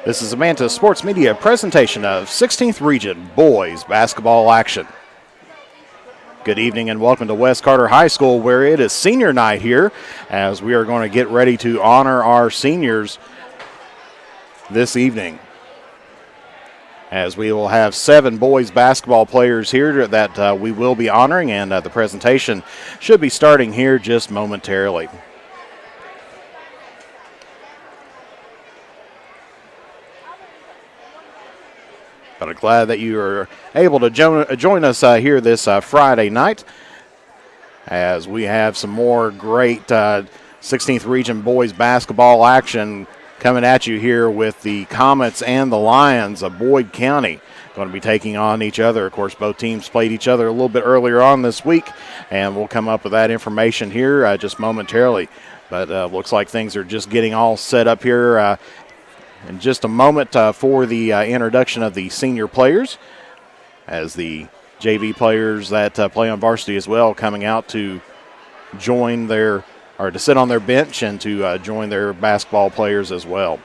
This is a Manta Sports Media presentation of 16th Region Boys Basketball action. Good evening and welcome to West Carter High School, where it is senior night here, as we are going to get ready to honor our seniors this evening. As we will have 7 boys basketball players here that we will be honoring, and the presentation should be starting here just momentarily. But I'm glad that you are able to join us here this Friday night, as we have some more great 16th Region boys basketball action coming at you here with the Comets and the Lions of Boyd County going to be taking on each other. Of course, both teams played each other a little bit earlier on this week, and we'll come up with that information here just momentarily. But looks like things are just getting all set up here in just a moment for the introduction of the senior players, as the JV players that play on varsity as well coming out to join their, or to sit on their bench and to join their basketball players as well.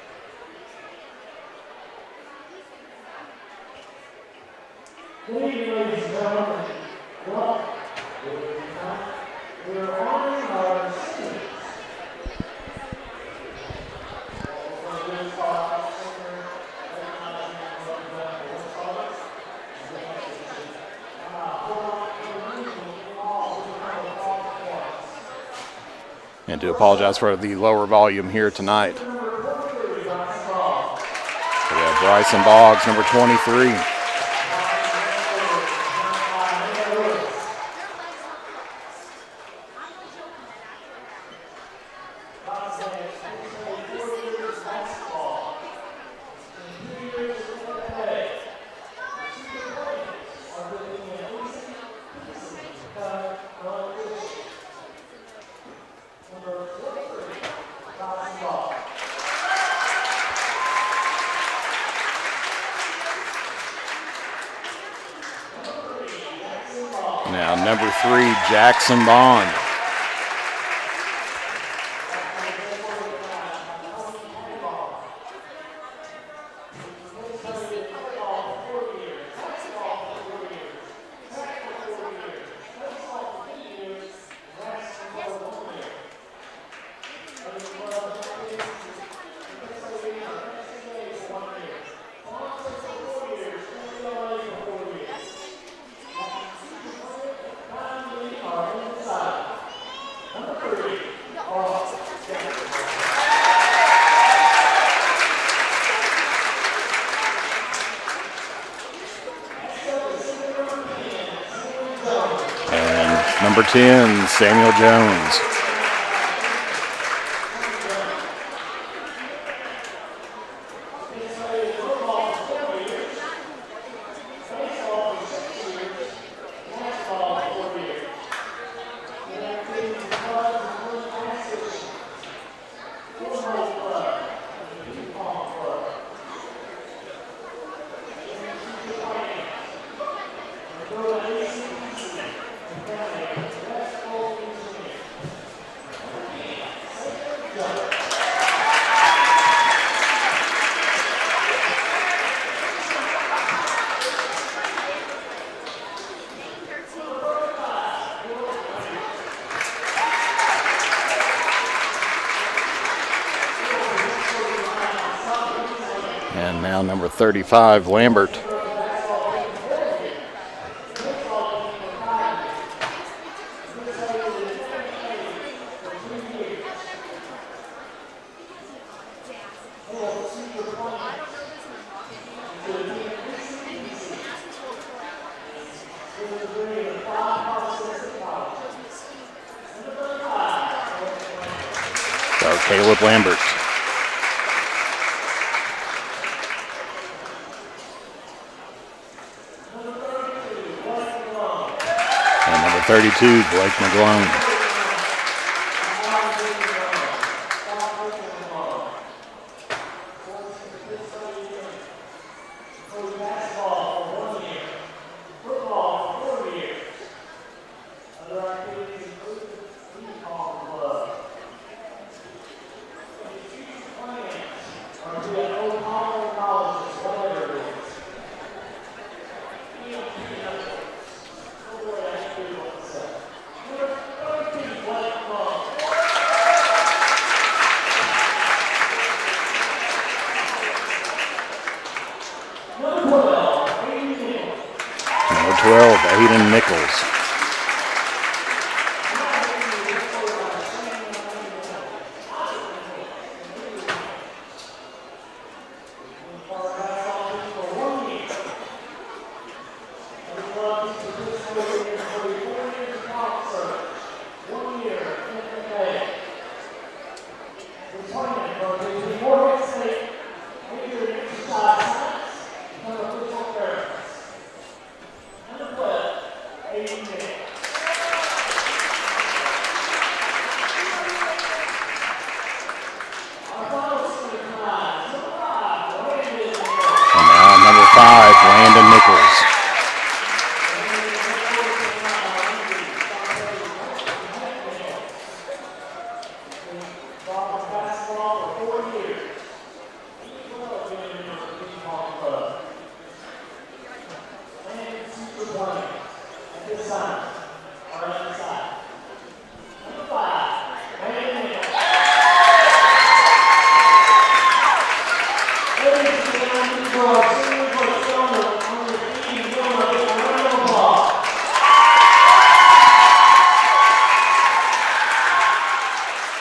And to apologize for the lower volume here tonight. We have Bryson Boggs, number 23. Now, number 3, Jackson Bond. Number 10, Samuel Jones. And now number 35, Lambert. So Caleb Lambert. And number 32, Blake McGlone.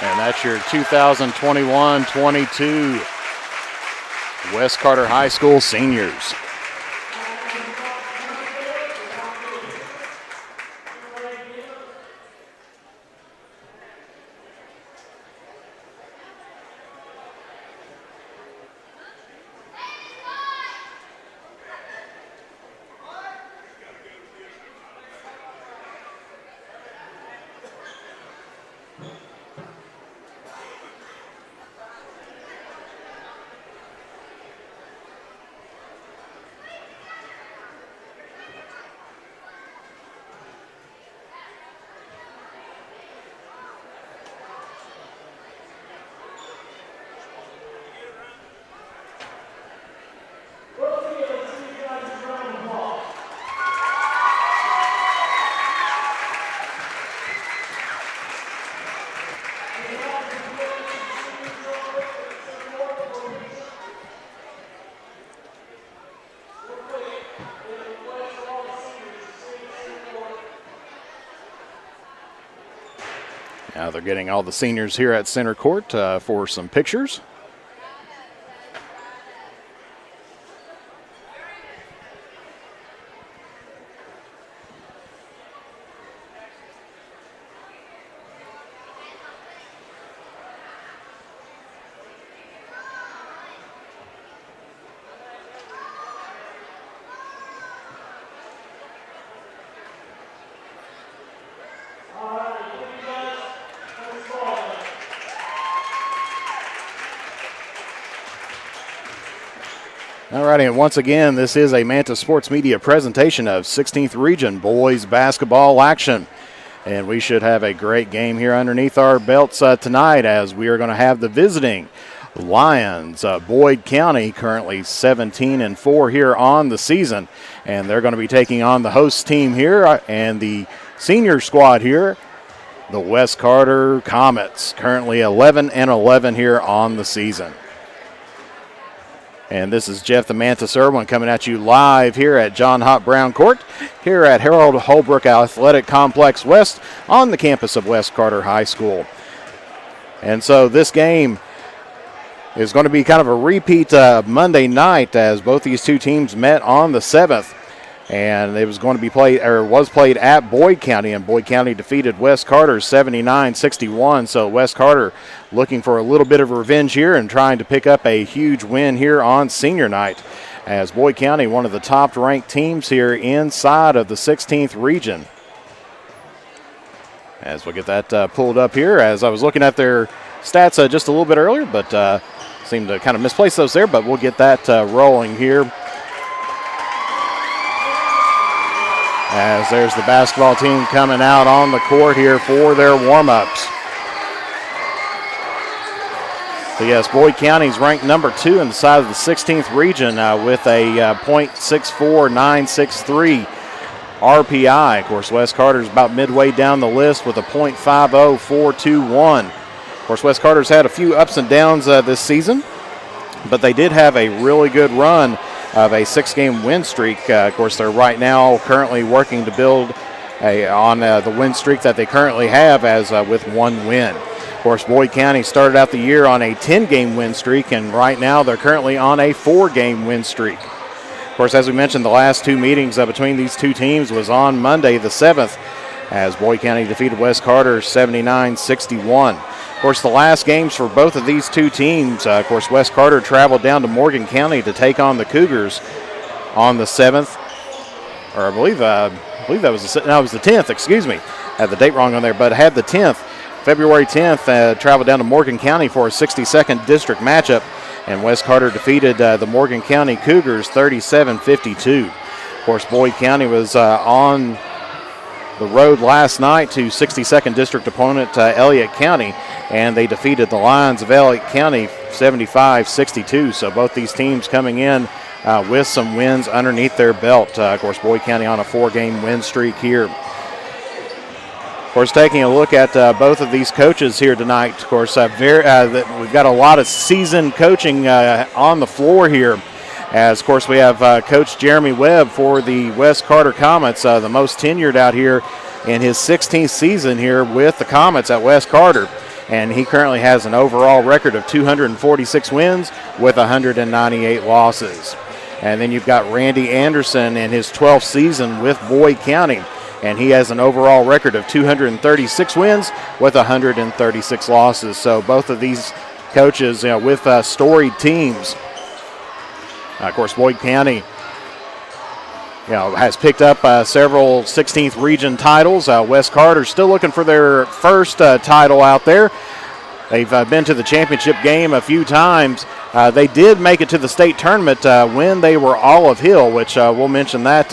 And that's your 2021-22 West Carter High School seniors. Now they're getting all the seniors here at center court for some pictures. All righty, and once again, this is a Manta Sports Media presentation of 16th Region boys basketball action. And we should have a great game here underneath our belts tonight, as we are going to have the visiting Lions. Boyd County currently 17-4 here on the season, and they're going to be taking on the host team here and the senior squad here, the West Carter Comets, currently 11-11 here on the season. And this is Jeff the Mantis Irwin coming at you live here at John Hop Brown Court, here at Harold Holbrook Athletic Complex West on the campus of West Carter High School. And so this game is going to be kind of a repeat of Monday night, as both these two teams met on the 7th. And it was going to be played, or was played at Boyd County, and Boyd County defeated West Carter 79-61. So West Carter looking for a little bit of revenge here and trying to pick up a huge win here on senior night, as Boyd County, one of the top-ranked teams here inside of the 16th region. As we get that pulled up here, as I was looking at their stats just a little bit earlier, but seemed to kind of misplace those there, but we'll get that rolling here. As there's the basketball team coming out on the court here for their warm-ups. So yes, Boyd County's ranked number 2 in the side of the 16th region with a .64963 RPI. Of course, West Carter's about midway down the list with a .50421. Of course, West Carter's had a few ups and downs this season, but they did have a really good run of a 6-game win streak. Of course, they're right now currently working to build on the win streak that they currently have, as with 1 win. Of course, Boyd County started out the year on a 10-game win streak, and right now they're currently on a 4-game win streak. Of course, as we mentioned, the last 2 meetings between these two teams was on Monday the 7th, as Boyd County defeated West Carter 79-61. Of course, the last games for both of these two teams, of course, West Carter traveled down to Morgan County to take on the Cougars on the 7th, or I believe that was it was the 10th, excuse me. I had the date wrong on there, but I had the 10th. February 10th, traveled down to Morgan County for a 62nd district matchup, and West Carter defeated the Morgan County Cougars 37-52. Of course, Boyd County was on the road last night to 62nd district opponent Elliott County, and they defeated the Lions of Elliott County 75-62. So both these teams coming in with some wins underneath their belt. Of course, Boyd County on a 4-game win streak here. Of course, taking a look at both of these coaches here tonight, of course, we've got a lot of seasoned coaching on the floor here. As, of course, we have Coach Jeremy Webb for the West Carter Comets, the most tenured out here in his 16th season here with the Comets at West Carter. and he currently has an overall record of 246 wins with 198 losses. And then you've got Randy Anderson in his 12th season with Boyd County, and he has an overall record of 236 wins with 136 losses. So both of these coaches, with storied teams. Of course, Boyd County, has picked up several 16th region titles. West Carter still looking for their first title out there. They've been to the championship game a few times. They did make it to the state tournament when they were Olive Hill, which we'll mention that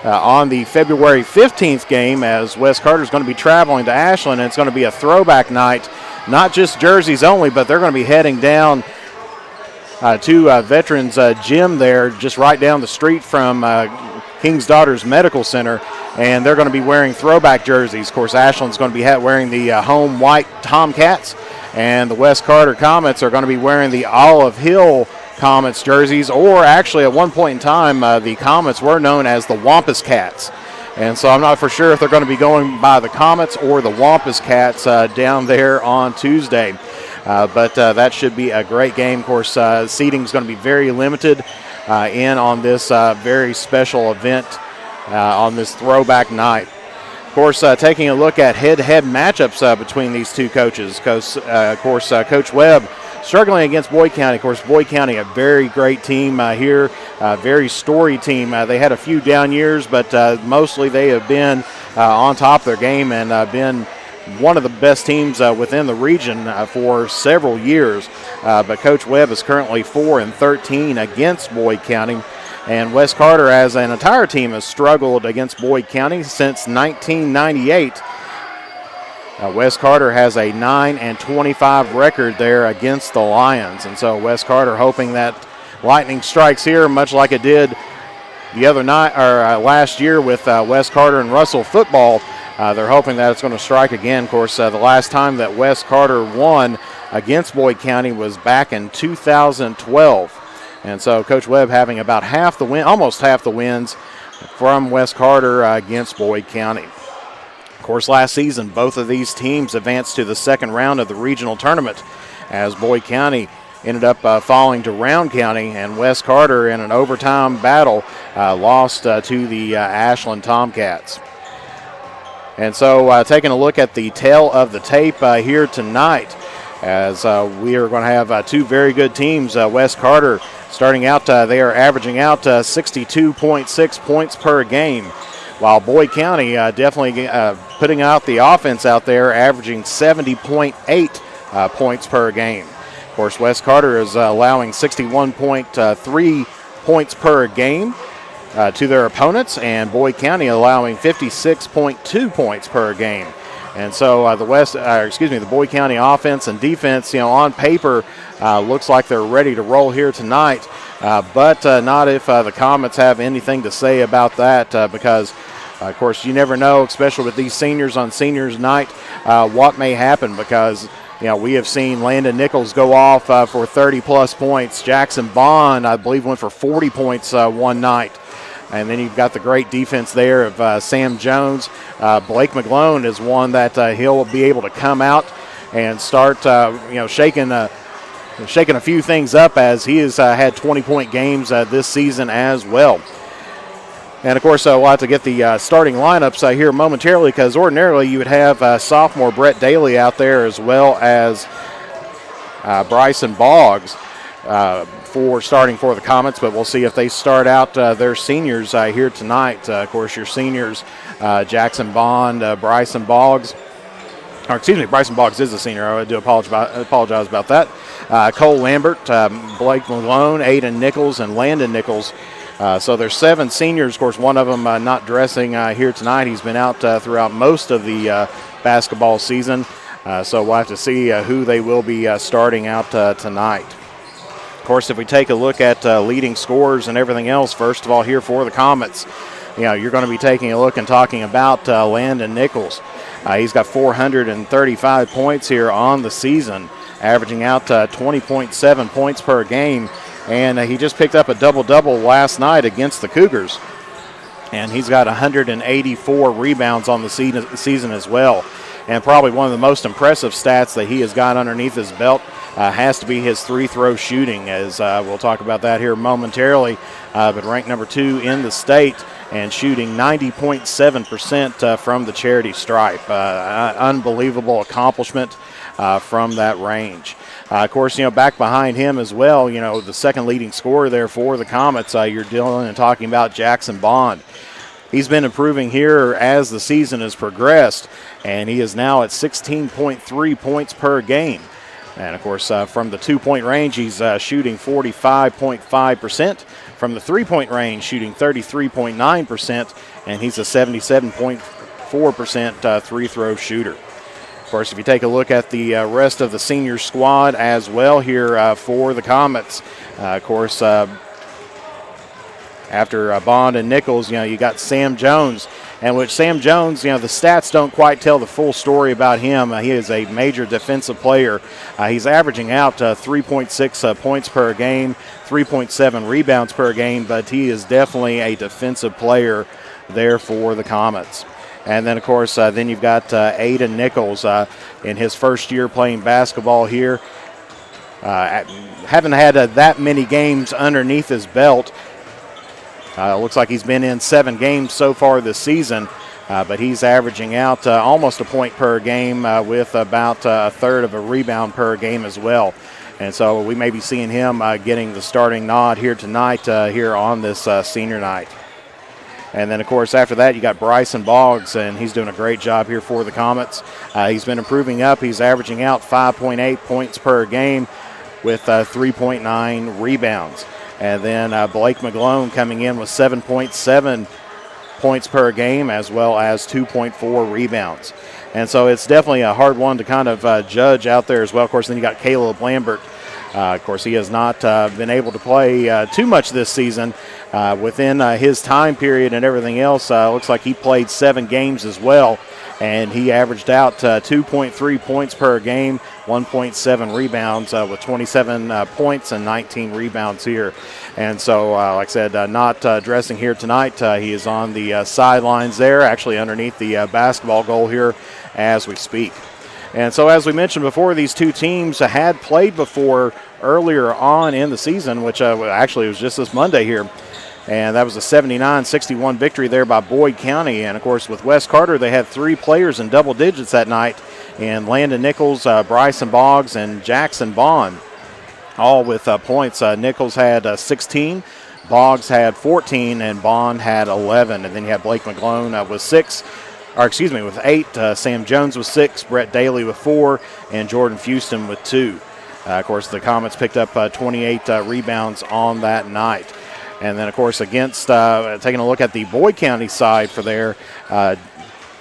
on the February 15th game, as West Carter is going to be traveling to Ashland, and it's going to be a throwback night, not just jerseys only, but they're going to be heading down to Veterans Gym there, just right down the street from King's Daughters Medical Center, and they're going to be wearing throwback jerseys. Of course, Ashland's going to be wearing the home white Tomcats, and the West Carter Comets are going to be wearing the Olive Hill Comets jerseys, or actually at one point in time, the Comets were known as the Wampus Cats. And so I'm not for sure if they're going to be going by the Comets or the Wampus Cats down there on Tuesday. But that should be a great game. Of course, seating is going to be very limited in on this very special event on this throwback night. Of course, taking a look at head-to-head matchups between these two coaches. Coach Webb struggling against Boyd County. Of course, Boyd County, a very great team here, a very storied team. They had a few down years, but mostly they have been on top of their game and been one of the best teams within the region for several years. But Coach Webb is currently 4-13 against Boyd County. And West Carter, as an entire team, has struggled against Boyd County since 1998. West Carter has a 9-25 record there against the Lions. And so West Carter hoping that lightning strikes here, much like it did the other night or last year with West Carter and Russell football. They're hoping that it's going to strike again. Of course, the last time that West Carter won against Boyd County was back in 2012. And so Coach Webb having about almost half the wins from West Carter against Boyd County. Of course, last season, both of these teams advanced to the second round of the regional tournament, as Boyd County ended up falling to Round County, and West Carter, in an overtime battle, lost to the Ashland Tomcats. And so taking a look at the tail of the tape here tonight, as we are going to have two very good teams. West Carter starting out, they are averaging out 62.6 points per game, while Boyd County definitely putting out the offense out there, averaging 70.8 points per game. Of course, West Carter is allowing 61.3 points per game to their opponents, and Boyd County allowing 56.2 points per game. And so the Boyd County offense and defense, on paper, looks like they're ready to roll here tonight, but not if the Comets have anything to say about that, because, of course, you never know, especially with these seniors on seniors night, what may happen, because we have seen Landon Nichols go off for 30-plus points. Jackson Bond, I believe, went for 40 points one night. And then you've got the great defense there of Sam Jones. Blake McGlone is one that he'll be able to come out and start, shaking a few things up, as he has had 20-point games this season as well. And, of course, we'll have to get the starting lineups here momentarily, because ordinarily you would have sophomore Brett Daly out there, as well as Bryson Boggs for starting for the Comets, but we'll see if they start out their seniors here tonight. Of course, your seniors, Jackson Bond, Bryson Boggs. Bryson Boggs is a senior. I do apologize about that. Cole Lambert, Blake Malone, Aiden Nichols, and Landon Nichols. So there's 7 seniors. Of course, one of them not dressing here tonight. He's been out throughout most of the basketball season. So we'll have to see who they will be starting out tonight. Of course, if we take a look at leading scorers and everything else, first of all, here for the Comets, you're going to be taking a look and talking about Landon Nichols. He's got 435 points here on the season, averaging out 20.7 points per game. And he just picked up a double-double last night against the Cougars. And he's got 184 rebounds on the season as well. and probably one of the most impressive stats that he has got underneath his belt has to be his three-throw shooting, as we'll talk about that here momentarily, but ranked number 2 in the state and shooting 90.7% from the charity stripe. Unbelievable accomplishment from that range. Of course, back behind him as well, the second leading scorer there for the Comets, you're dealing and talking about Jackson Bond. He's been improving here as the season has progressed, and he is now at 16.3 points per game. And, of course, from the two-point range, he's shooting 45.5%. From the three-point range, shooting 33.9%, and he's a 77.4% three-throw shooter. Of course, if you take a look at the rest of the senior squad as well here for the Comets, of course, after Bond and Nichols, you got Sam Jones. And with Sam Jones, the stats don't quite tell the full story about him. He is a major defensive player. He's averaging out 3.6 points per game, 3.7 rebounds per game, but he is definitely a defensive player there for the Comets. And then, of course, then you've got Aiden Nichols in his first year playing basketball here. Haven't had that many games underneath his belt. Looks like he's been in 7 games so far this season, but he's averaging out almost a point per game with about a third of a rebound per game as well. And so we may be seeing him getting the starting nod here tonight here on this senior night. And then, of course, after that, you got Bryson Boggs, and he's doing a great job here for the Comets. He's been improving up. He's averaging out 5.8 points per game with 3.9 rebounds. And then Blake McGlone coming in with 7.7 points per game as well as 2.4 rebounds. And so it's definitely a hard one to kind of judge out there as well. Of course, then you got Caleb Lambert. Of course, he has not been able to play too much this season. Within his time period and everything else, looks like he played 7 games as well. And he averaged out 2.3 points per game, 1.7 rebounds with 27 points and 19 rebounds here. And so, like I said, not dressing here tonight. He is on the sidelines there, actually underneath the basketball goal here as we speak. And so, as we mentioned before, these two teams had played before earlier on in the season, which actually was just this Monday here. And that was a 79-61 victory there by Boyd County. And, of course, with West Carter, they had 3 players in double digits that night, and Landon Nichols, Bryson Boggs, and Jackson Bond, all with points. Nichols had 16, Boggs had 14, and Bond had 11. And then you had Blake McGlone with 8, Sam Jones with 6, Brett Daly with 4, and Jordan Fuston with 2. Of course, the Comets picked up 28 rebounds on that night. And then, of course, against taking a look at the Boyd County side for there,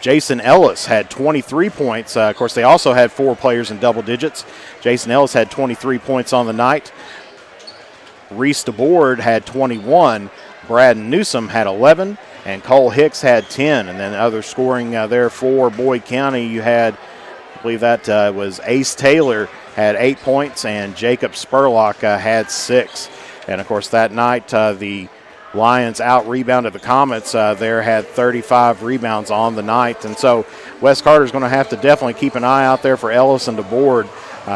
Jason Ellis had 23 points. Of course, they also had 4 players in double digits. Jason Ellis had 23 points on the night. Reese DeBoard had 21. Brad Newsom had 11. And Cole Hicks had 10. And then other scoring there for Boyd County, you had, I believe that was Ace Taylor had 8 points, and Jacob Spurlock had 6. And, of course, that night the Lions out-rebounded the Comets. There had 35 rebounds on the night. And so West Carter's going to have to definitely keep an eye out there for Ellis and DeBoard.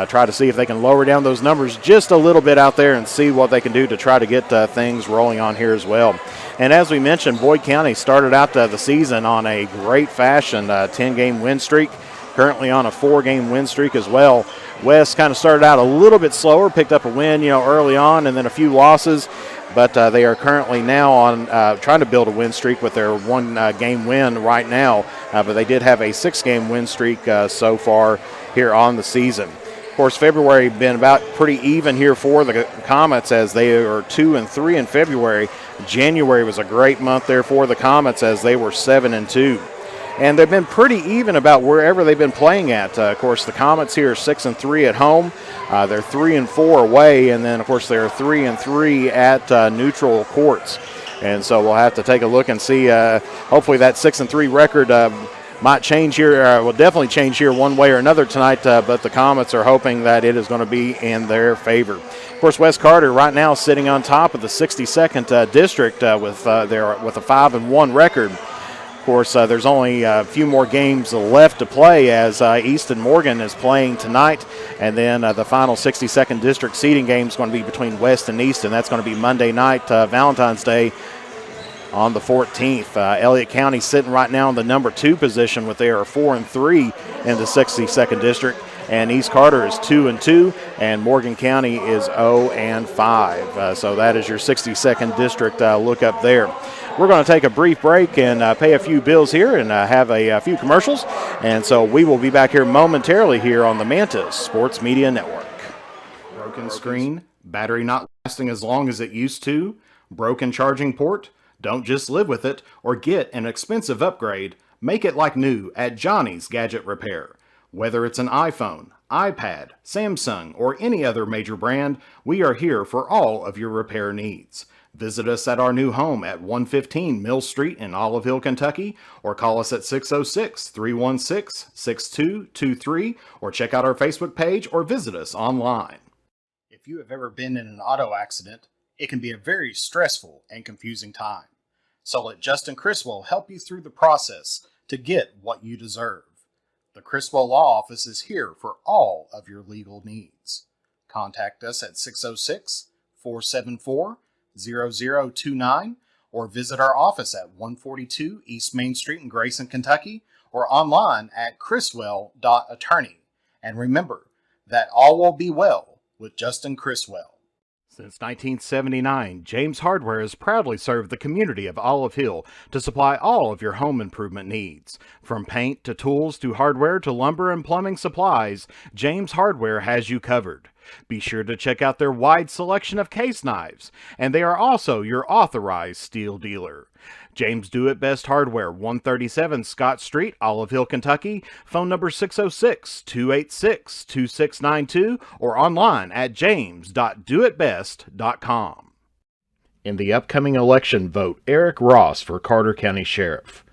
Try to see if they can lower down those numbers just a little bit out there and see what they can do to try to get things rolling on here as well. And as we mentioned, Boyd County started out the season on a great fashion, 10-game win streak, currently on a 4-game win streak as well. West kind of started out a little bit slower, picked up a win, early on, and then a few losses. But they are currently now on trying to build a win streak with their 1-game win right now. But they did have a 6-game win streak so far here on the season. Of course, February been about pretty even here for the Comets as they are 2-3 in February. January was a great month there for the Comets as they were 7-2. And they've been pretty even about wherever they've been playing at. Of course, the Comets here are 6-3 at home. They're 3-4 away, and then, of course, they're 3-3 at neutral courts. And so we'll have to take a look and see. Hopefully that 6-3 record might change here, will definitely change here one way or another tonight, but the Comets are hoping that it is going to be in their favor. Of course, West Carter right now sitting on top of the 62nd district with a 5-1 record. Of course, there's only a few more games left to play as Easton Morgan is playing tonight. And then the final 62nd district seeding game is going to be between West and Easton. That's going to be Monday night, Valentine's Day on the 14th. Elliott County sitting right now in the number 2 position with they are 4-3 in the 62nd district. And East Carter is 2-2, and Morgan County is 0-5. So that is your 62nd district look up there. We're going to take a brief break and pay a few bills here and have a few commercials. And so we will be back here momentarily here on the Mantis Sports Media Network. Broken screen, battery not lasting as long as it used to, broken charging port. Don't just live with it or get an expensive upgrade. Make it like new at Johnny's Gadget Repair. Whether it's an iPhone, iPad, Samsung, or any other major brand, we are here for all of your repair needs. Visit us at our new home at 115 Mill Street in Olive Hill, Kentucky, or call us at 606-316-6223, or check out our Facebook page or visit us online. If you have ever been in an auto accident, it can be a very stressful and confusing time. So let Justin Criswell help you through the process to get what you deserve. The Criswell Law Office is here for all of your legal needs. Contact us at 606-474-0029 or visit our office at 142 East Main Street in Grayson, Kentucky, or online at criswell.attorney. And remember that all will be well with Justin Criswell. Since 1979, James Hardware has proudly served the community of Olive Hill to supply all of your home improvement needs. From paint to tools to hardware to lumber and plumbing supplies, James Hardware has you covered. Be sure to check out their wide selection of case knives, and they are also your authorized steel dealer. James Do It Best Hardware, 137 Scott Street, Olive Hill, Kentucky. Phone number 606-286-2692 or online at james.doitbest.com. In the upcoming election, vote Eric Ross for Carter County Sheriff.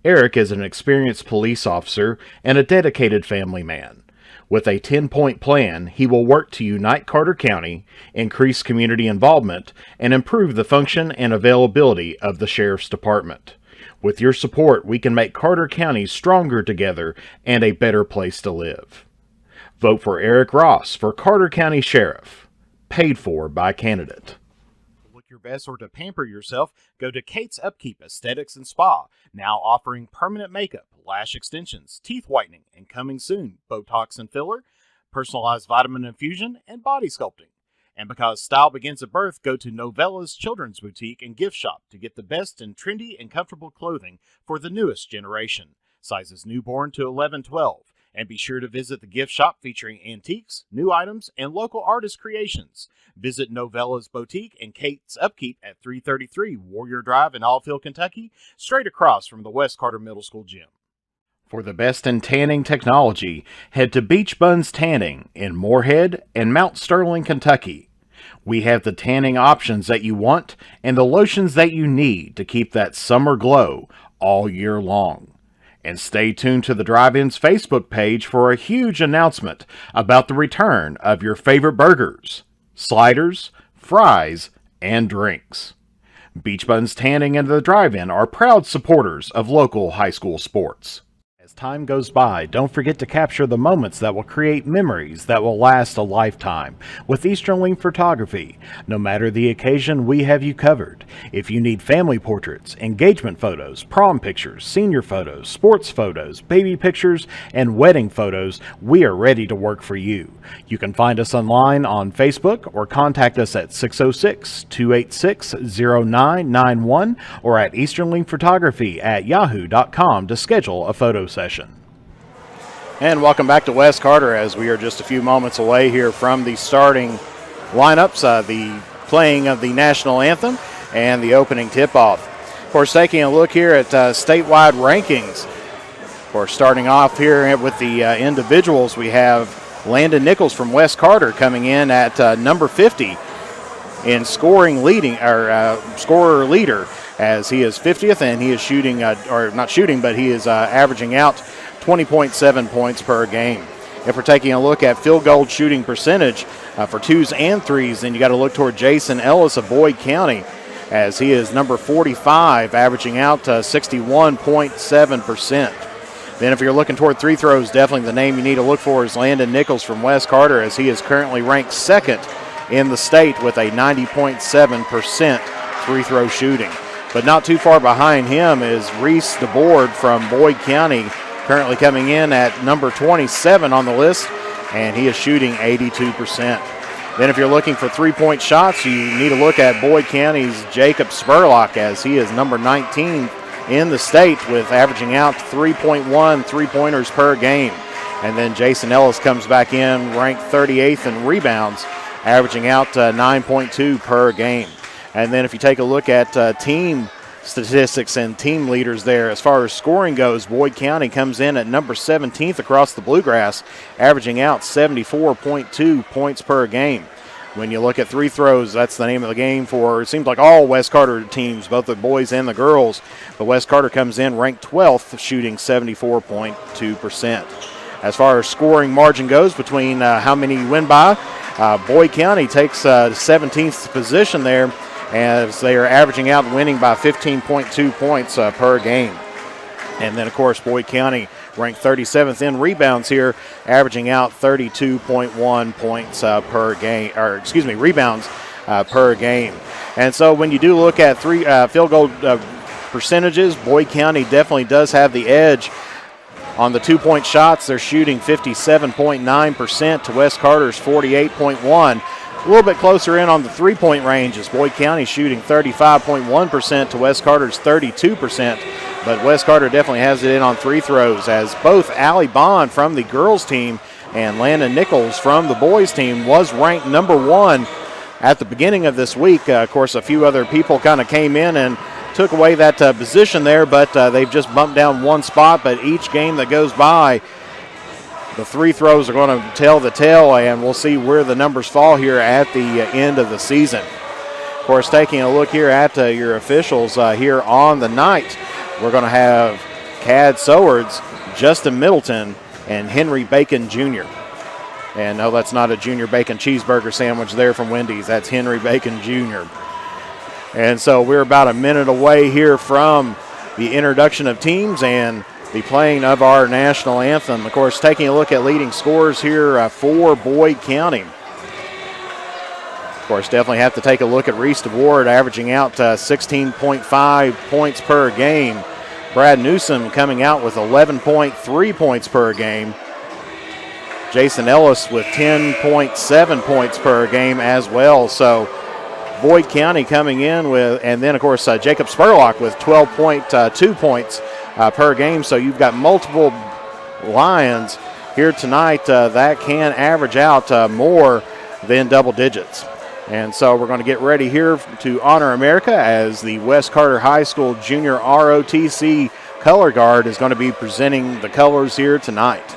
Eric is an experienced police officer and a dedicated family man. With a 10-point plan, he will work to unite Carter County, increase community involvement, and improve the function and availability of the Sheriff's Department. With your support, we can make Carter County stronger together and a better place to live. Vote for Eric Ross for Carter County Sheriff. Paid for by candidate. Your best or to pamper yourself, go to Kate's Upkeep Aesthetics and Spa, now offering permanent makeup, lash extensions, teeth whitening, and coming soon, Botox and filler, personalized vitamin infusion, and body sculpting. And because style begins at birth, go to Novella's Children's Boutique and Gift Shop to get the best in trendy and comfortable clothing for the newest generation, sizes newborn to 11-12. And be sure to visit the gift shop featuring antiques, new items, and local artist creations. Visit Novella's Boutique and Kate's Upkeep at 333 Warrior Drive in Olive Hill, Kentucky, straight across from the West Carter Middle School gym. For the best in tanning technology, head to Beach Buns Tanning in Moorhead and Mount Sterling, Kentucky. We have the tanning options that you want and the lotions that you need to keep that summer glow all year long. And stay tuned to the Drive-In's Facebook page for a huge announcement about the return of your favorite burgers, sliders, fries, and drinks. Beach Buns Tanning and the Drive-In are proud supporters of local high school sports. As time goes by, don't forget to capture the moments that will create memories that will last a lifetime with Eastern Link Photography. No matter the occasion, we have you covered. If you need family portraits, engagement photos, prom pictures, senior photos, sports photos, baby pictures, and wedding photos, we are ready to work for you. You can find us online on Facebook or contact us at 606-286-0991 or at easternlinkphotography@yahoo.com to schedule a photo session. And welcome back to West Carter as we are just a few moments away here from the starting lineups, the playing of the national anthem and the opening tip-off. Of course, taking a look here at statewide rankings. Of course, starting off here with the individuals, we have Landon Nichols from West Carter coming in at number 50 in scoring leading, or scorer leader, as he is 50th and he is shooting, or not shooting, but he is averaging out 20.7 points per game. If we're taking a look at field goal shooting percentage for twos and threes, then you got to look toward Jason Ellis of Boyd County. as he is number 45, averaging out 61.7%. Then if you're looking toward free throws, definitely the name you need to look for is Landon Nichols from West Carter, as he is currently ranked second in the state with a 90.7% free throw shooting. But not too far behind him is Reese DeBoard from Boyd County, currently coming in at number 27 on the list, and he is shooting 82%. Then if you're looking for three-point shots, you need to look at Boyd County's Jacob Spurlock, as he is number 19 in the state with averaging out 3.1 three-pointers per game. And then Jason Ellis comes back in, ranked 38th in rebounds, averaging out 9.2 per game. And then if you take a look at team statistics and team leaders there, as far as scoring goes, Boyd County comes in at number 17th across the Bluegrass, averaging out 74.2 points per game. When you look at free throws, that's the name of the game for, it seems like all West Carter teams, both the boys and the girls. But West Carter comes in ranked 12th, shooting 74.2%. As far as scoring margin goes between how many you win by, Boyd County takes 17th position there, as they are averaging out and winning by 15.2 points per game. And then, of course, Boyd County ranked 37th in rebounds here, averaging out 32.1 points per game, rebounds per game. And so when you do look at field goal percentages, Boyd County definitely does have the edge. On the two-point shots, they're shooting 57.9% to West Carter's 48.1%. A little bit closer in on the three-point range as Boyd County shooting 35.1% to West Carter's 32%. But West Carter definitely has it in on free throws, as both Allie Bond from the girls team and Landon Nichols from the boys team was ranked number 1 at the beginning of this week. Of course, a few other people kind of came in and took away that position there, but they've just bumped down one spot. But each game that goes by, the free throws are going to tell the tale, and we'll see where the numbers fall here at the end of the season. Of course, taking a look here at your officials here on the night, we're going to have Cad Sowards, Justin Middleton, and Henry Bacon Jr. And no, that's not a junior bacon cheeseburger sandwich there from Wendy's. That's Henry Bacon Jr. And so we're about a minute away here from the introduction of teams and the playing of our national anthem. Of course, taking a look at leading scorers here for Boyd County. Of course, definitely have to take a look at Reese DeWard, averaging out 16.5 points per game. Brad Newsom coming out with 11.3 points per game. Jason Ellis with 10.7 points per game as well. So Boyd County coming in with, and then, of course, Jacob Spurlock with 12.2 points per game. So you've got multiple Lions here tonight that can average out more than double digits. And so we're going to get ready here to honor America, as the West Carter High School Junior ROTC Color Guard is going to be presenting the colors here tonight.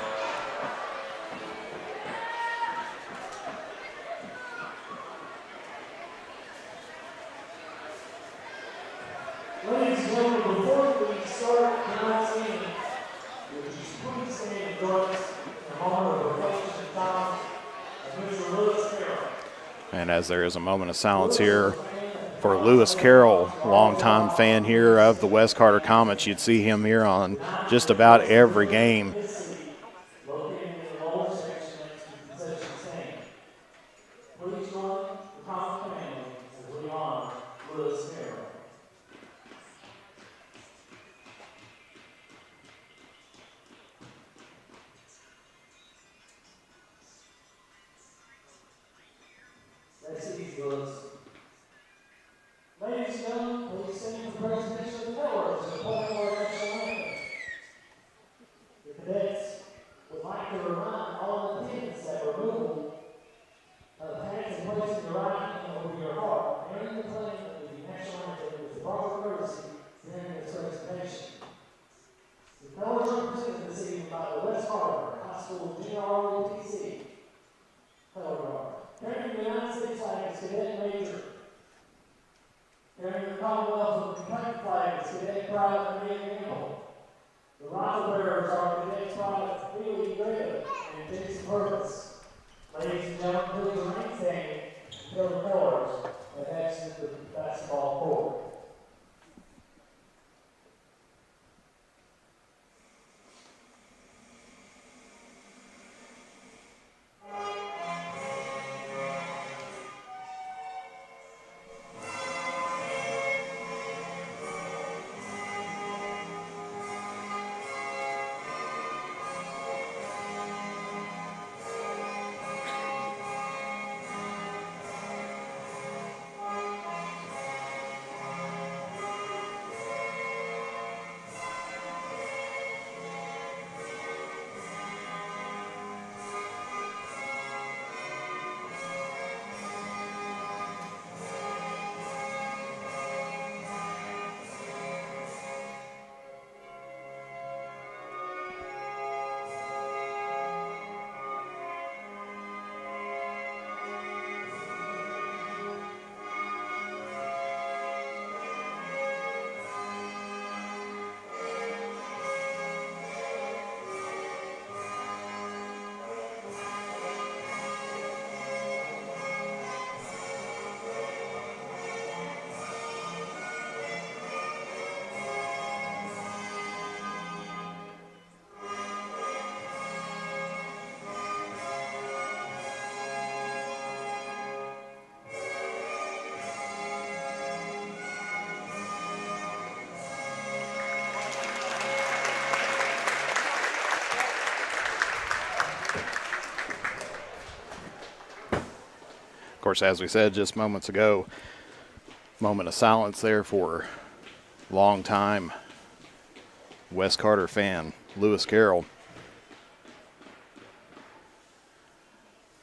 And as there is a moment of silence here for Lewis Carroll, longtime fan here of the West Carter Comets. You'd see him here on just about every game. Ladies and gentlemen, please stand for the presentation of the colors and playing our national anthem. The cadets would like to remind all attendants that removal of the hats and placing your right hand over your heart during the playing of the national anthem is the proper courtesy during this presentation. The colors are presented this evening by the West Carter High School Junior ROTC Color Guard. Carrying the United States flag is Cadet Major. Carrying the Commonwealth of Kentucky flag is Cadet Private Amelia Gamble. The rifle bearers are Cadets Private Billy Greb and Jason Purvis. Ladies and gentlemen, please remain standing until the colors have exited the basketball court. course, as we said just moments ago, moment of silence there for longtime West Carter fan, Lewis Carroll.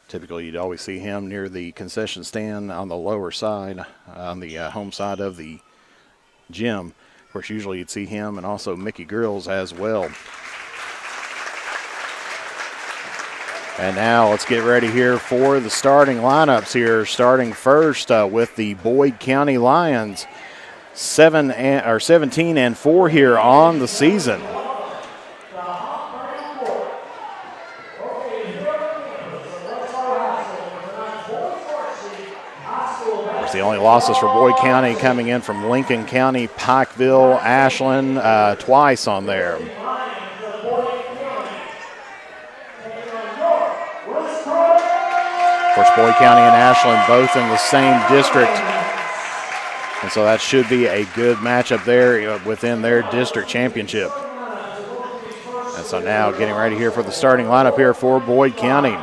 Typically, you'd always see him near the concession stand on the lower side, on the home side of the gym. Of course, usually you'd see him and also Mickey Grills as well. And now let's get ready here for the starting lineups here. Starting first with the Boyd County Lions, 17-4 here on the season. The only losses for Boyd County coming in from Lincoln County, Pikeville, Ashland, twice on there. Of course, Boyd County and Ashland both in the same district, and so that should be a good matchup there within their district championship. And so now getting ready here for the starting lineup here for Boyd County.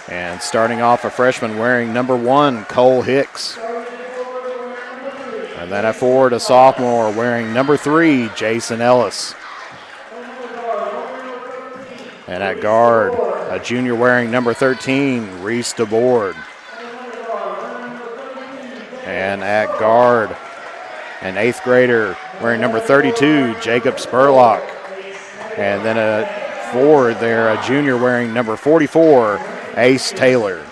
And starting off, a freshman wearing number 1, Cole Hicks. And then at forward, a sophomore wearing number 3, Jason Ellis. And at guard, a junior wearing number 13, Reese DeBoard. And at guard, an 8th grader wearing number 32, Jacob Spurlock. And then at forward there, a junior wearing number 44, Ace Taylor.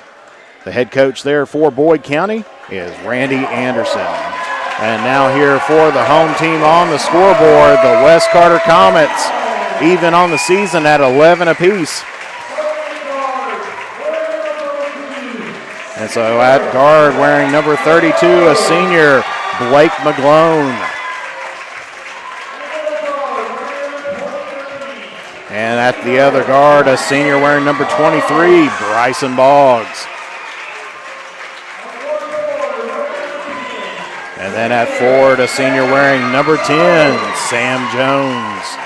The head coach there for Boyd County is Randy Anderson. And now here for the home team on the scoreboard, the West Carter Comets, even on the season at 11 apiece. And so at guard, wearing number 32, a senior, Blake McGlone. And at the other guard, a senior wearing number 23, Bryson Boggs. And then at forward, a senior wearing number 10, Sam Jones.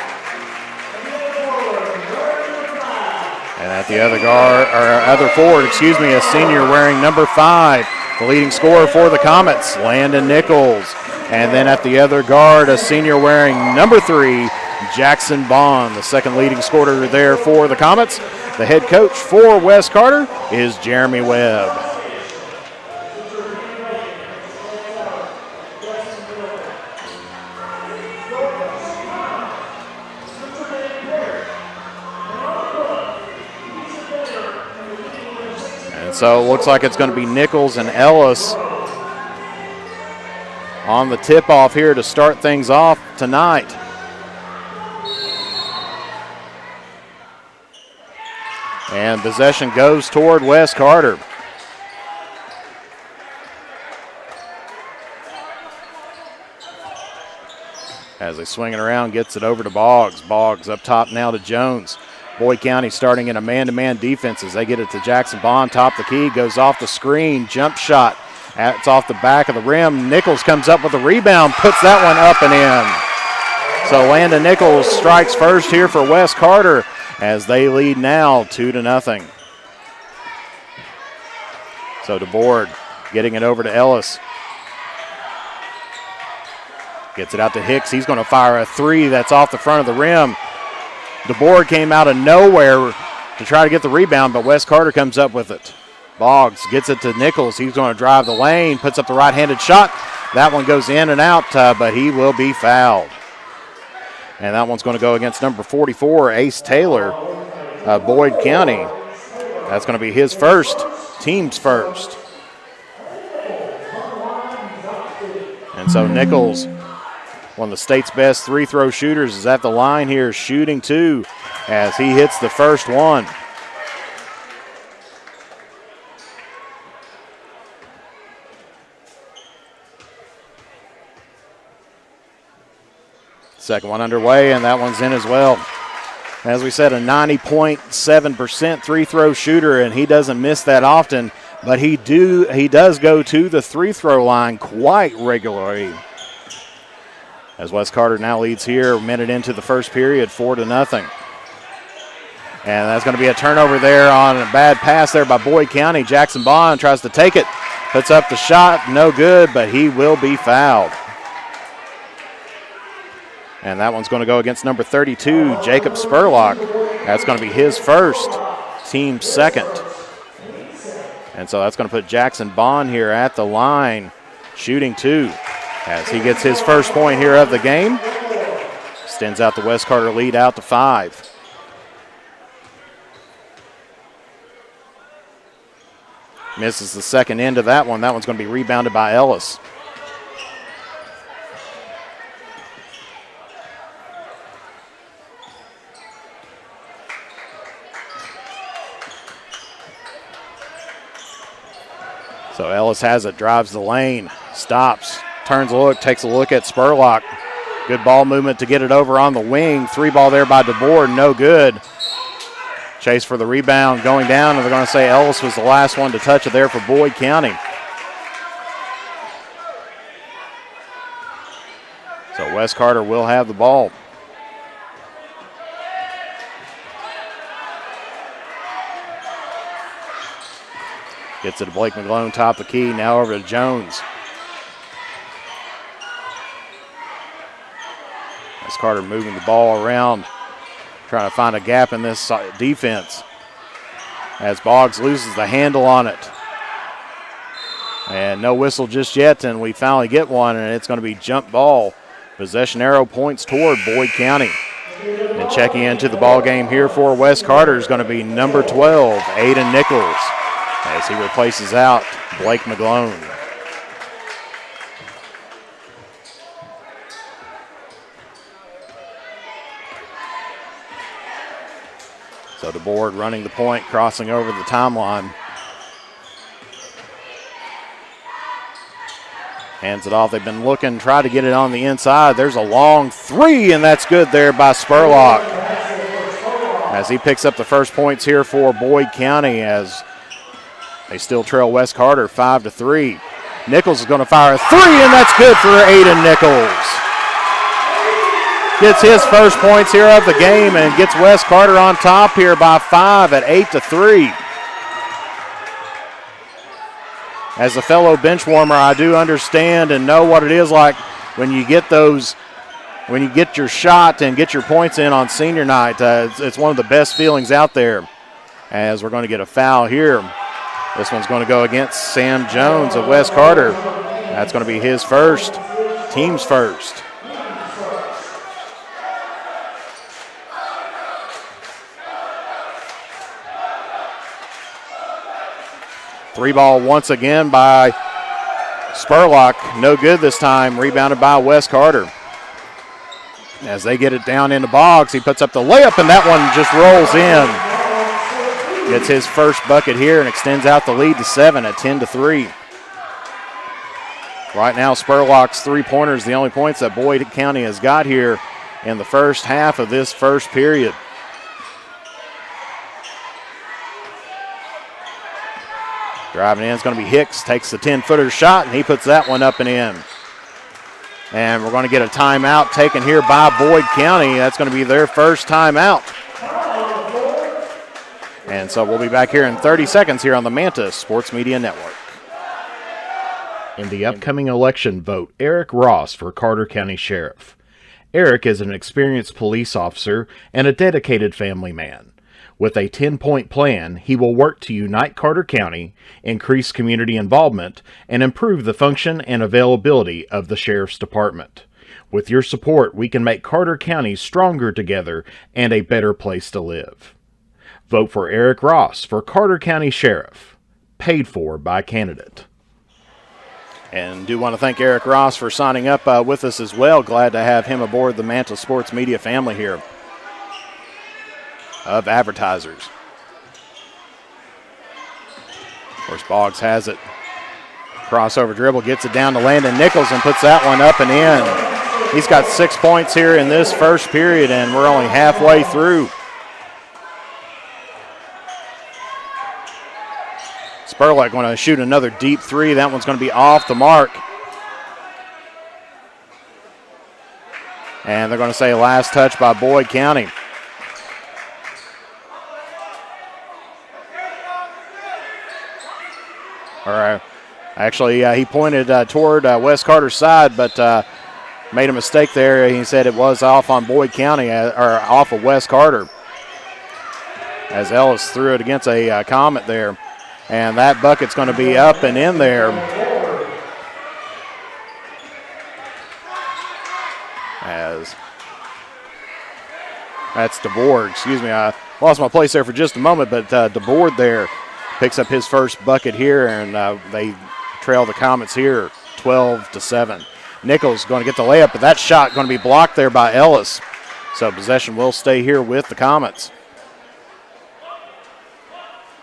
And at the other guard, or other forward, a senior wearing number 5, the leading scorer for the Comets, Landon Nichols. And then at the other guard, a senior wearing number 3, Jackson Bond, the second leading scorer there for the Comets. The head coach for West Carter is Jeremy Webb. And so it looks like it's going to be Nichols and Ellis on the tip-off here to start things off tonight. And possession goes toward West Carter. As they swing it around, gets it over to Boggs. Boggs up top now to Jones. Boyd County starting in a man-to-man defense as they get it to Jackson Bond. Top the key, goes off the screen, jump shot. It's off the back of the rim. Nichols comes up with a rebound, puts that one up and in. So Landon Nichols strikes first here for West Carter as they lead now 2-0. So DeBoard getting it over to Ellis. Gets it out to Hicks. He's going to fire a 3 that's off the front of the rim. DeBoard came out of nowhere to try to get the rebound, but West Carter comes up with it. Boggs gets it to Nichols. He's going to drive the lane, puts up the right-handed shot. That one goes in and out, but he will be fouled. And that one's going to go against number 44, Ace Taylor, Boyd County. That's going to be his first, team's first. And so Nichols, one of the state's best three-throw shooters, is at the line here shooting 2 as he hits the first one. Second one underway, and that one's in as well. As we said, a 90.7% three-throw shooter, and he doesn't miss that often, but he does go to the three-throw line quite regularly. As West Carter now leads here, a minute into the first period, 4-0. And that's going to be a turnover there on a bad pass there by Boyd County. Jackson Bond tries to take it, puts up the shot, no good, but he will be fouled. And that one's going to go against number 32, Jacob Spurlock. That's going to be his first, team second. And so that's going to put Jackson Bond here at the line, shooting 2, as he gets his first point here of the game. Extends out the West Carter lead out to 5. Misses the second end of that one. That one's going to be rebounded by Ellis. So Ellis has it, drives the lane, stops, turns a look, takes a look at Spurlock. Good ball movement to get it over on the wing. 3 ball there by DeBoer, no good. Chase for the rebound going down, and they're going to say Ellis was the last one to touch it there for Boyd County. So West Carter will have the ball. Gets it to Blake McGlone, top of the key, now over to Jones. West Carter moving the ball around, trying to find a gap in this defense as Boggs loses the handle on it. And no whistle just yet, and we finally get one, and it's going to be jump ball. Possession arrow points toward Boyd County. And checking into the ball game here for West Carter is going to be number 12, Aiden Nichols, as he replaces out Blake McGlone. So DeBoer running the point, crossing over the timeline. Hands it off. They've been looking, try to get it on the inside. There's a long 3, and that's good there by Spurlock, as he picks up the first points here for Boyd County, as they still trail West Carter 5-3. Nichols is going to fire a 3, and that's good for Aiden Nichols. Gets his first points here of the game and gets West Carter on top here by 5 at 8-3. As a fellow bench warmer, I do understand and know what it is like when you get those, when you get your shot and get your points in on senior night. It's one of the best feelings out there. As we're going to get a foul here. This one's going to go against Sam Jones of West Carter. That's going to be his first, team's first. Three ball once again by Spurlock. No good this time. Rebounded by West Carter. As they get it down into Boggs, he puts up the layup, and that one just rolls in. Gets his first bucket here and extends out the lead to 7 at 10-3. Right now, Spurlock's three-pointers, the only points that Boyd County has got here in the first half of this first period. Driving in is going to be Hicks, takes the 10-footer shot, and he puts that one up and in. And we're going to get a timeout taken here by Boyd County. That's going to be their first timeout. And so we'll be back here in 30 seconds here on the Manta Sports Media Network. In the upcoming election, vote Eric Ross for Carter County Sheriff. Eric is an experienced police officer and a dedicated family man. With a 10-point plan, he will work to unite Carter County, increase community involvement, and improve the function and availability of the Sheriff's Department. With your support, we can make Carter County stronger together and a better place to live. Vote for Eric Ross for Carter County Sheriff. Paid for by candidate. And do want to thank Eric Ross for signing up with us as well. Glad to have him aboard the Manta Sports Media family here of advertisers. Of course, Boggs has it. Crossover dribble, gets it down to Landon Nichols and puts that one up and in. He's got 6 points here in this first period, and we're only halfway through. Spurlock going to shoot another deep three. That one's going to be off the mark. And they're going to say last touch by Boyd County. Actually, he pointed toward West Carter's side, but made a mistake there. He said it was off on Boyd County, or off of West Carter, as Ellis threw it against a Comet there. And that bucket's going to be up and in there. As that's DeBoard. Excuse me, I lost my place there for just a moment, but DeBoard there picks up his first bucket here, and they trail the Comets here 12-7. Nichols going to get the layup, but that shot going to be blocked there by Ellis. So possession will stay here with the Comets.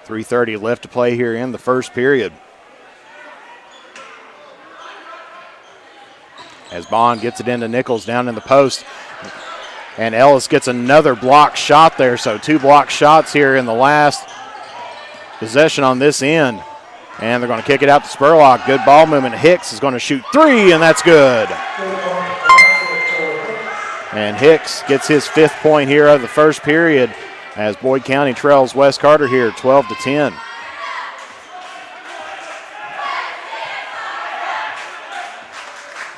3:30 left to play here in the first period. As Bond gets it into Nichols down in the post. And Ellis gets another block shot there. So 2 block shots here in the last possession on this end. And they're going to kick it out to Spurlock. Good ball movement. Hicks is going to shoot 3, and that's good. And Hicks gets his 5th point here of the first period as Boyd County trails West Carter here 12-10.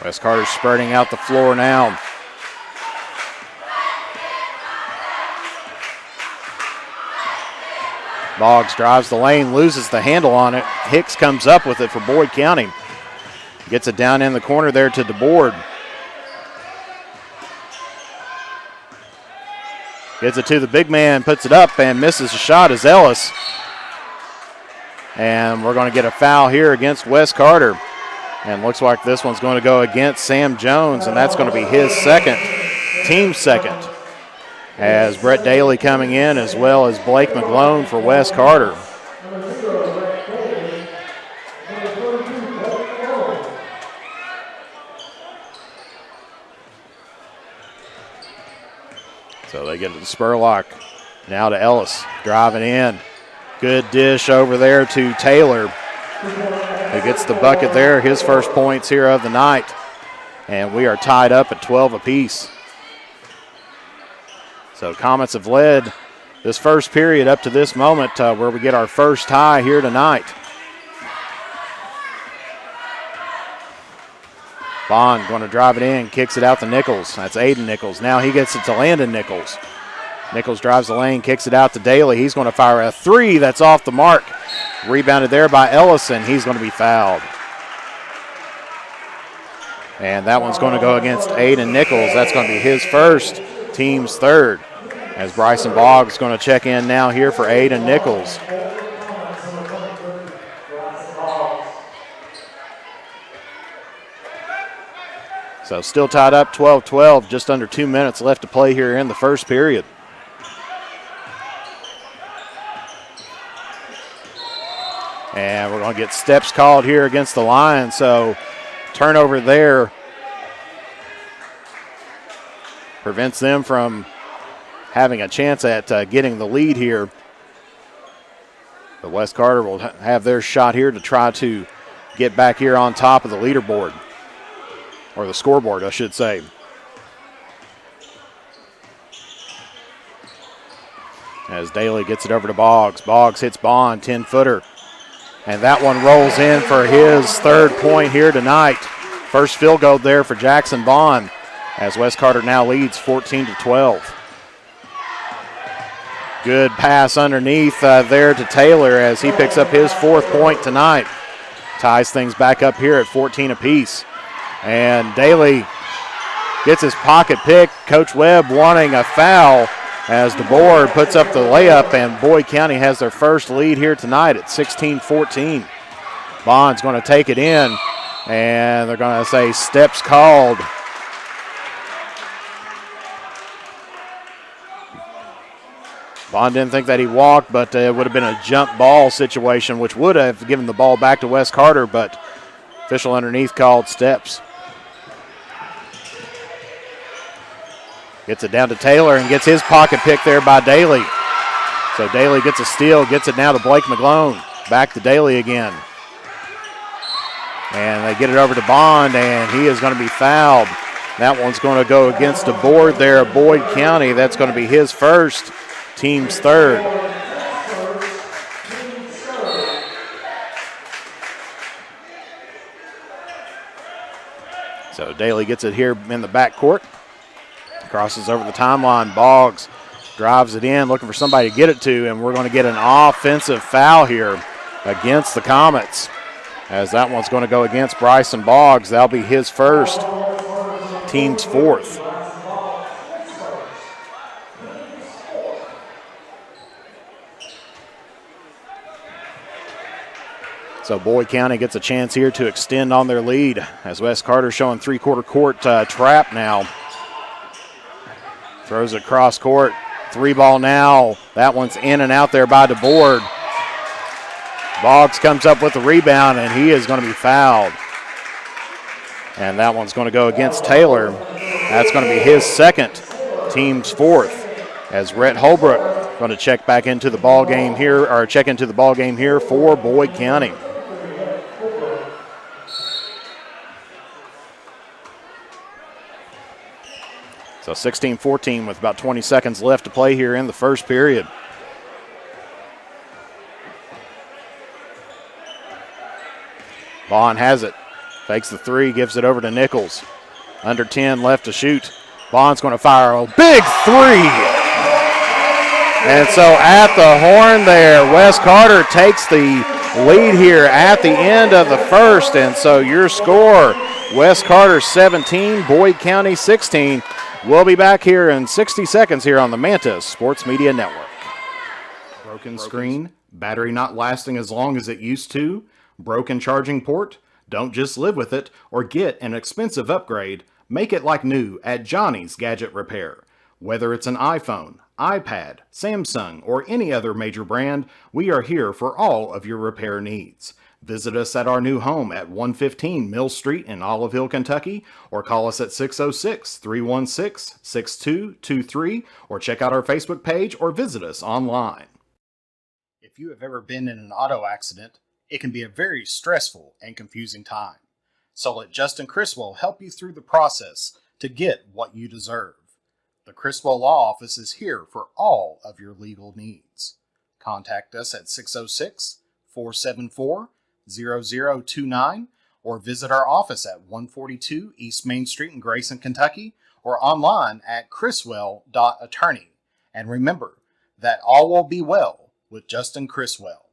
West Carter spreading out the floor now. Boggs drives the lane, loses the handle on it. Hicks comes up with it for Boyd County. Gets it down in the corner there to DeBoard. Gets it to the big man, puts it up and misses a shot as Ellis. And we're going to get a foul here against West Carter. And looks like this one's going to go against Sam Jones, and that's going to be his second, team second. As Brett Daly coming in, as well as Blake McGlone for West Carter. So they get it to Spurlock. Now to Ellis, driving in. Good dish over there to Taylor, who gets the bucket there, his first points here of the night. And we are tied up at 12 apiece. So Comets have led this first period up to this moment where we get our first tie here tonight. Bond going to drive it in, kicks it out to Nichols. That's Aiden Nichols. Now he gets it to Landon Nichols. Nichols drives the lane, kicks it out to Daly. He's going to fire a 3 that's off the mark. Rebounded there by Ellison. He's going to be fouled. And that one's going to go against Aiden Nichols. That's going to be his first, team's third. As Bryson Boggs going to check in now here for Aiden Nichols. So still tied up 12-12, just under 2 minutes left to play here in the first period. And we're going to get steps called here against the Lions. So turnover there prevents them from having a chance at getting the lead here. But West Carter will have their shot here to try to get back here on top of the leaderboard, or the scoreboard, I should say. As Daly gets it over to Boggs. Boggs hits Bond, 10-footer. And that one rolls in for his third point here tonight. First field goal there for Jackson Bond, as West Carter now leads 14-12. Good pass underneath there to Taylor as he picks up his 4th point tonight. Ties things back up here at 14 apiece. And Daly gets his pocket pick. Coach Webb wanting a foul as DeBoard puts up the layup, and Boyd County has their first lead here tonight at 16-14. Bond's going to take it in, and they're going to say steps called. Bond didn't think that he walked, but it would have been a jump ball situation, which would have given the ball back to West Carter, but official underneath called steps. Gets it down to Taylor and gets his pocket pick there by Daly. So Daly gets a steal, gets it now to Blake McGlone. Back to Daly again. And they get it over to Bond, and he is going to be fouled. That one's going to go against the board there at Boyd County. That's going to be his first, team's third. Daly gets it here in the backcourt. Crosses over the timeline. Boggs drives it in, looking for somebody to get it to, and we're going to get an offensive foul here against the Comets, as that one's going to go against Bryson Boggs. That'll be his first, team's fourth. So Boyd County gets a chance here to extend on their lead, as Wes Carter showing three-quarter court trap now. Throws it cross court. Three ball now. That one's in and out there by DeBoard. Boggs comes up with the rebound, and he is going to be fouled. And that one's going to go against Taylor. That's going to be his second, team's fourth, as Rhett Holbrook going to check back into the ball game here, or check into the ball game here for Boyd County. So 16-14 with about 20 seconds left to play here in the first period. Bond has it. Fakes the three, gives it over to Nichols. Under 10 left to shoot. Bond's going to fire a big three. And so at the horn there, Wes Carter takes the lead here at the end of the first. And so your score, Wes Carter 17, Boyd County 16. We'll be back here in 60 seconds here on the Mantis Sports Media Network. Broken screen, battery not lasting as long as it used to, broken charging port. Don't just live with it or get an expensive upgrade. Make it like new at Johnny's Gadget Repair. Whether it's an iPhone, iPad, Samsung, or any other major brand, we are here for all of your repair needs. Visit us at our new home at 115 Mill Street in Olive Hill, Kentucky, or call us at 606-316-6223, or check out our Facebook page or visit us online. If you have ever been in an auto accident, it can be a very stressful and confusing time. So let Justin Criswell help you through the process to get what you deserve. The Criswell Law Office is here for all of your legal needs. Contact us at 606-474-0029 or visit our office at 142 East Main Street in Grayson, Kentucky, or online at criswell.attorney. And remember that all will be well with Justin Criswell.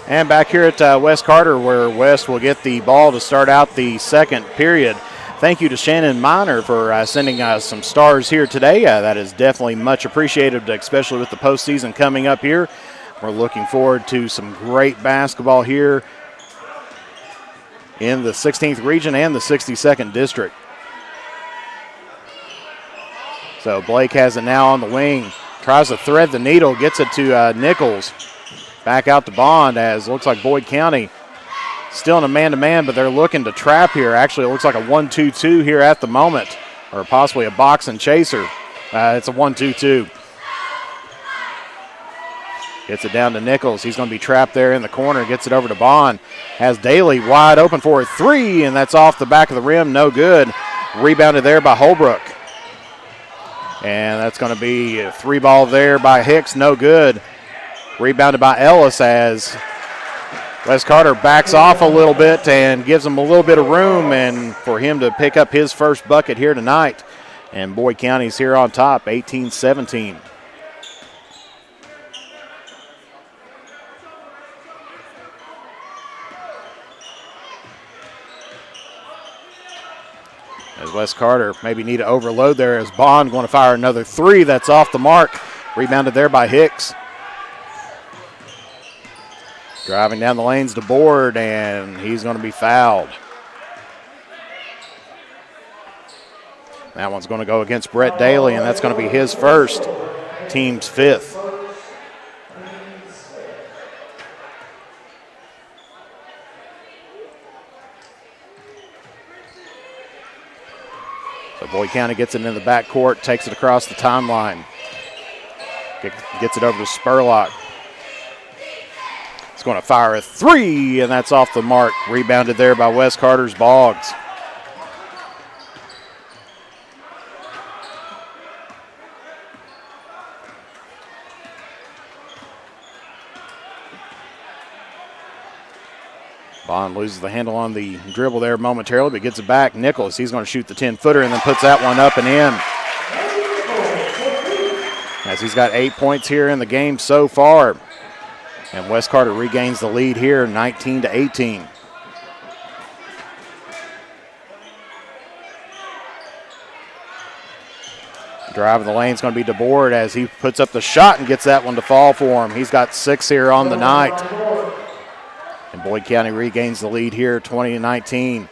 And back here at Wes Carter, where Wes will get the ball to start out the second period. Thank you to Shannon Miner for sending us some stars here today. That is definitely much appreciated, especially with the postseason coming up here. We're looking forward to some great basketball here in the 16th region and the 62nd district. So Blake has it now on the wing. Tries to thread the needle, gets it to Nichols. Back out to Bond, as looks like Boyd County still in a man-to-man, but they're looking to trap here. Actually, it looks like a 1-2-2 here at the moment, or possibly a box and chaser. It's a 1-2-2. Gets it down to Nichols. He's going to be trapped there in the corner. Gets it over to Bond. Has Daly wide open for a three, and that's off the back of the rim. No good. Rebounded there by Holbrook. And that's going to be a three ball there by Hicks. No good. Rebounded by Ellis, as Wes Carter backs off a little bit and gives him a little bit of room and for him to pick up his first bucket here tonight. And Boyd County's here on top, 18-17. As Wes Carter maybe need to overload there, as Bond going to fire another three. That's off the mark. Rebounded there by Hicks. Driving down the lanes to Board, and he's going to be fouled. That one's going to go against Brett Daly, and that's going to be his first, team's fifth. So Boyd County gets it in the backcourt, takes it across the timeline. Gets it over to Spurlock. It's going to fire a three, and that's off the mark. Rebounded there by Wes Carter's Boggs. Bond loses the handle on the dribble there momentarily, but gets it back. Nichols, he's going to shoot the 10-footer and then puts that one up and in. As he's got 8 points here in the game so far. And West Carter regains the lead here, 19-18. Driving the lane is going to be DeBoard as he puts up the shot and gets that one to fall for him. He's got 6 here on the night. And Boyd County regains the lead here, 20-19.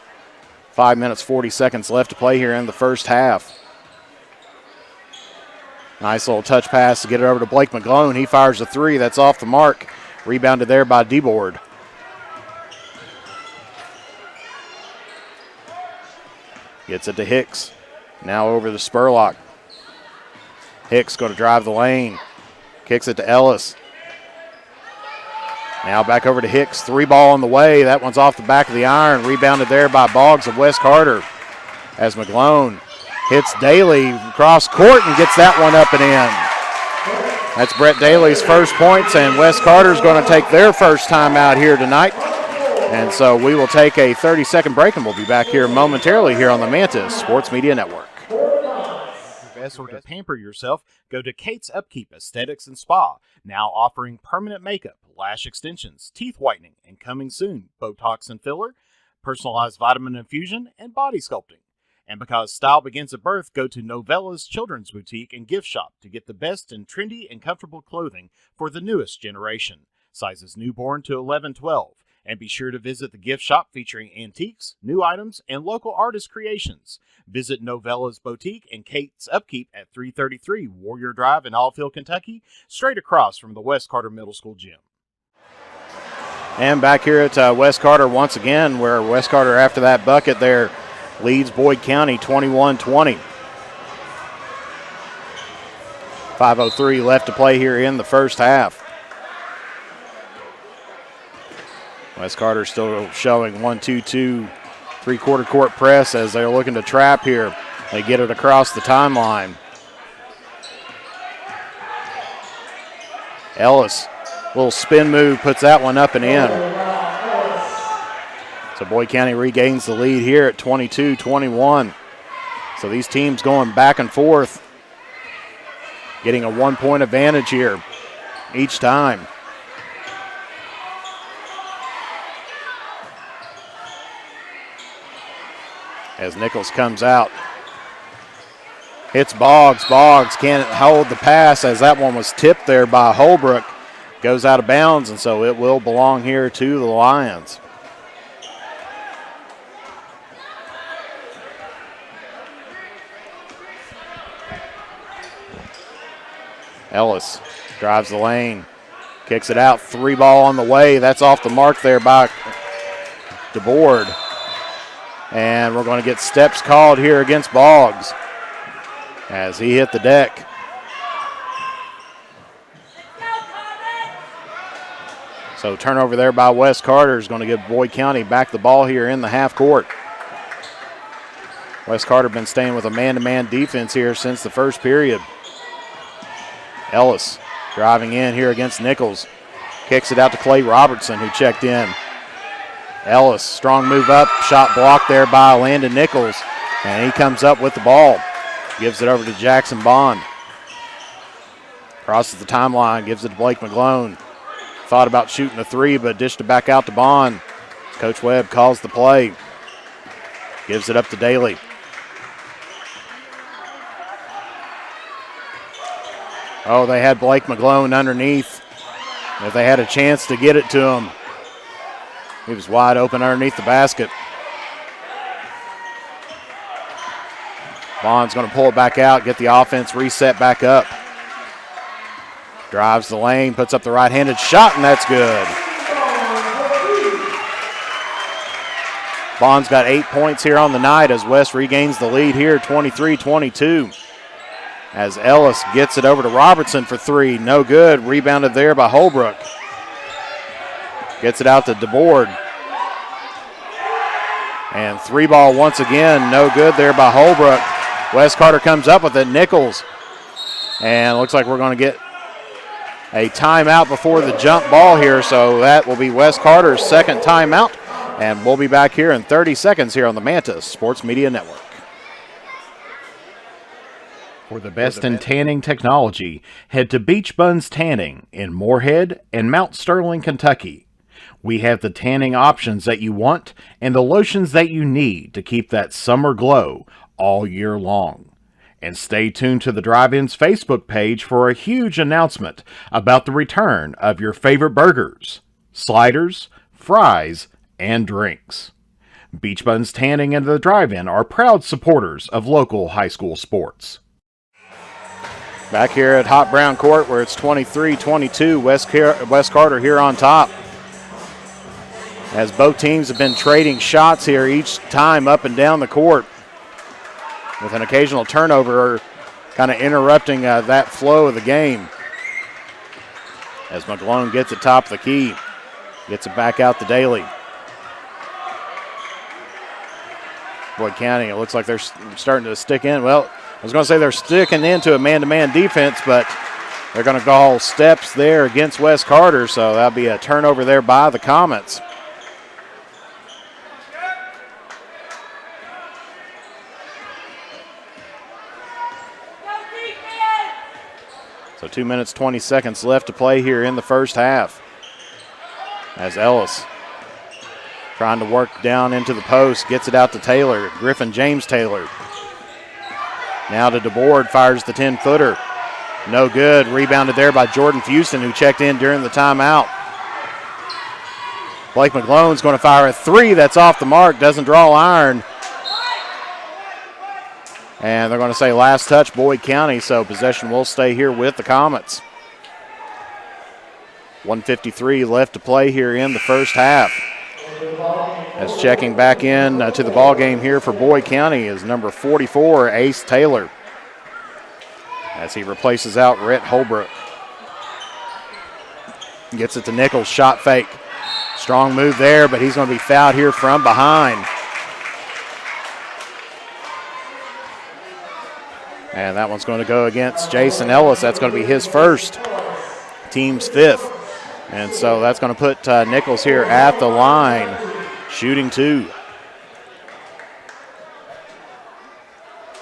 5 minutes, 40 seconds left to play here in the first half. Nice little touch pass to get it over to Blake McGlone. He fires a 3. That's off the mark. Rebounded there by DeBoard. Gets it to Hicks. Now over to Spurlock. Hicks going to drive the lane. Kicks it to Ellis. Now back over to Hicks. 3 ball on the way. That one's off the back of the iron. Rebounded there by Boggs of West Carter. As McGlone hits Daly across court and gets that one up and in. That's Brett Daly's first points, and West Carter's going to take their first time out here tonight. And so we will take a 30-second break, and we'll be back here momentarily here on the Mantis Sports Media Network. Or to pamper yourself, go to Kate's Upkeep Aesthetics and Spa, now offering permanent makeup, lash extensions, teeth whitening, and coming soon, Botox and filler, personalized vitamin infusion, and body sculpting. And because style begins at birth, go to Novella's Children's Boutique and Gift Shop to get the best in trendy and comfortable clothing for the newest generation. Sizes newborn to 11-12. And be sure to visit the gift shop featuring antiques, new items, and local artist creations. Visit Novella's Boutique and Kate's Upkeep at 333 Warrior Drive in Allfield, Kentucky, straight across from the West Carter Middle School gym. And back here at West Carter once again, where West Carter, after that bucket there, leads Boyd County 21-20. 5:03 left to play here in the first half. West Carter still showing 1-2-2 three-quarter court press as they're looking to trap here. They get it across the timeline. Ellis, little spin move, puts that one up and in. So Boyd County regains the lead here at 22-21. So these teams going back and forth, getting a 1-point advantage here each time. As Nichols comes out, hits Boggs. Boggs can't hold the pass as that one was tipped there by Holbrook. Goes out of bounds, and so it will belong here to the Lions. Ellis drives the lane, kicks it out, 3 ball on the way. That's off the mark there by DeBoard. And we're going to get steps called here against Boggs as he hit the deck. So turnover there by West Carter is going to give Boyd County back the ball here in the half court. West Carter been staying with a man-to-man defense here since the first period. Ellis driving in here against Nichols. Kicks it out to Clay Robertson, who checked in. Ellis, strong move up, shot blocked there by Landon Nichols, and he comes up with the ball. Gives it over to Jackson Bond. Crosses the timeline, gives it to Blake McGlone. Thought about shooting a 3, but dished it back out to Bond. Coach Webb calls the play. Gives it up to Daly. Oh, they had Blake McGlone underneath. If they had a chance to get it to him. He was wide open underneath the basket. Bond's going to pull it back out, get the offense reset back up. Drives the lane, puts up the right-handed shot, and that's good. Bond's got 8 points here on the night as West regains the lead here, 23-22. As Ellis gets it over to Robertson for 3. No good. Rebounded there by Holbrook. Gets it out to DeBoard. And 3 ball once again. No good there by Holbrook. West Carter comes up with it. Nichols. And looks like we're going to get a timeout before the jump ball here. So that will be West Carter's second timeout. And we'll be back here in 30 seconds here on the Mantis Sports Media Network. For the best in tanning technology, head to Beach Buns Tanning in Moorhead and Mount Sterling, Kentucky. We have the tanning options that you want and the lotions that you need to keep that summer glow all year long. And stay tuned to the Drive-In's Facebook page for a huge announcement about the return of your favorite burgers, sliders, fries, and drinks. Beach Buns Tanning and the Drive-In are proud supporters of local high school sports. Back here at Hot Brown Court where it's 23-22, West Carter here on top. As both teams have been trading shots here each time up and down the court, with an occasional turnover kind of interrupting that flow of the game. As McGlone gets it top of the key, gets it back out to Daly. Boyd County, it looks like they're starting to stick in. Well, I was going to say they're sticking into a man-to-man defense, but they're going to call steps there against West Carter, so that'll be a turnover there by the Comets. So 2 minutes, 20 seconds left to play here in the first half. As Ellis trying to work down into the post, gets it out to Taylor, Griffin James Taylor. Now to DeBoard, fires the 10-footer. No good, rebounded there by Jordan Houston, who checked in during the timeout. Blake McGlone's going to fire a three, that's off the mark, doesn't draw iron. And they're going to say last touch, Boyd County, so possession will stay here with the Comets. 1:53 left to play here in the first half. As checking back in to the ball game here for Boyd County is number 44, Ace Taylor, as he replaces out Rhett Holbrook. Gets it to Nichols, shot fake. Strong move there, but he's going to be fouled here from behind. And that one's going to go against Jason Ellis. That's going to be his first, team's fifth. And so that's going to put Nichols here at the line, shooting two.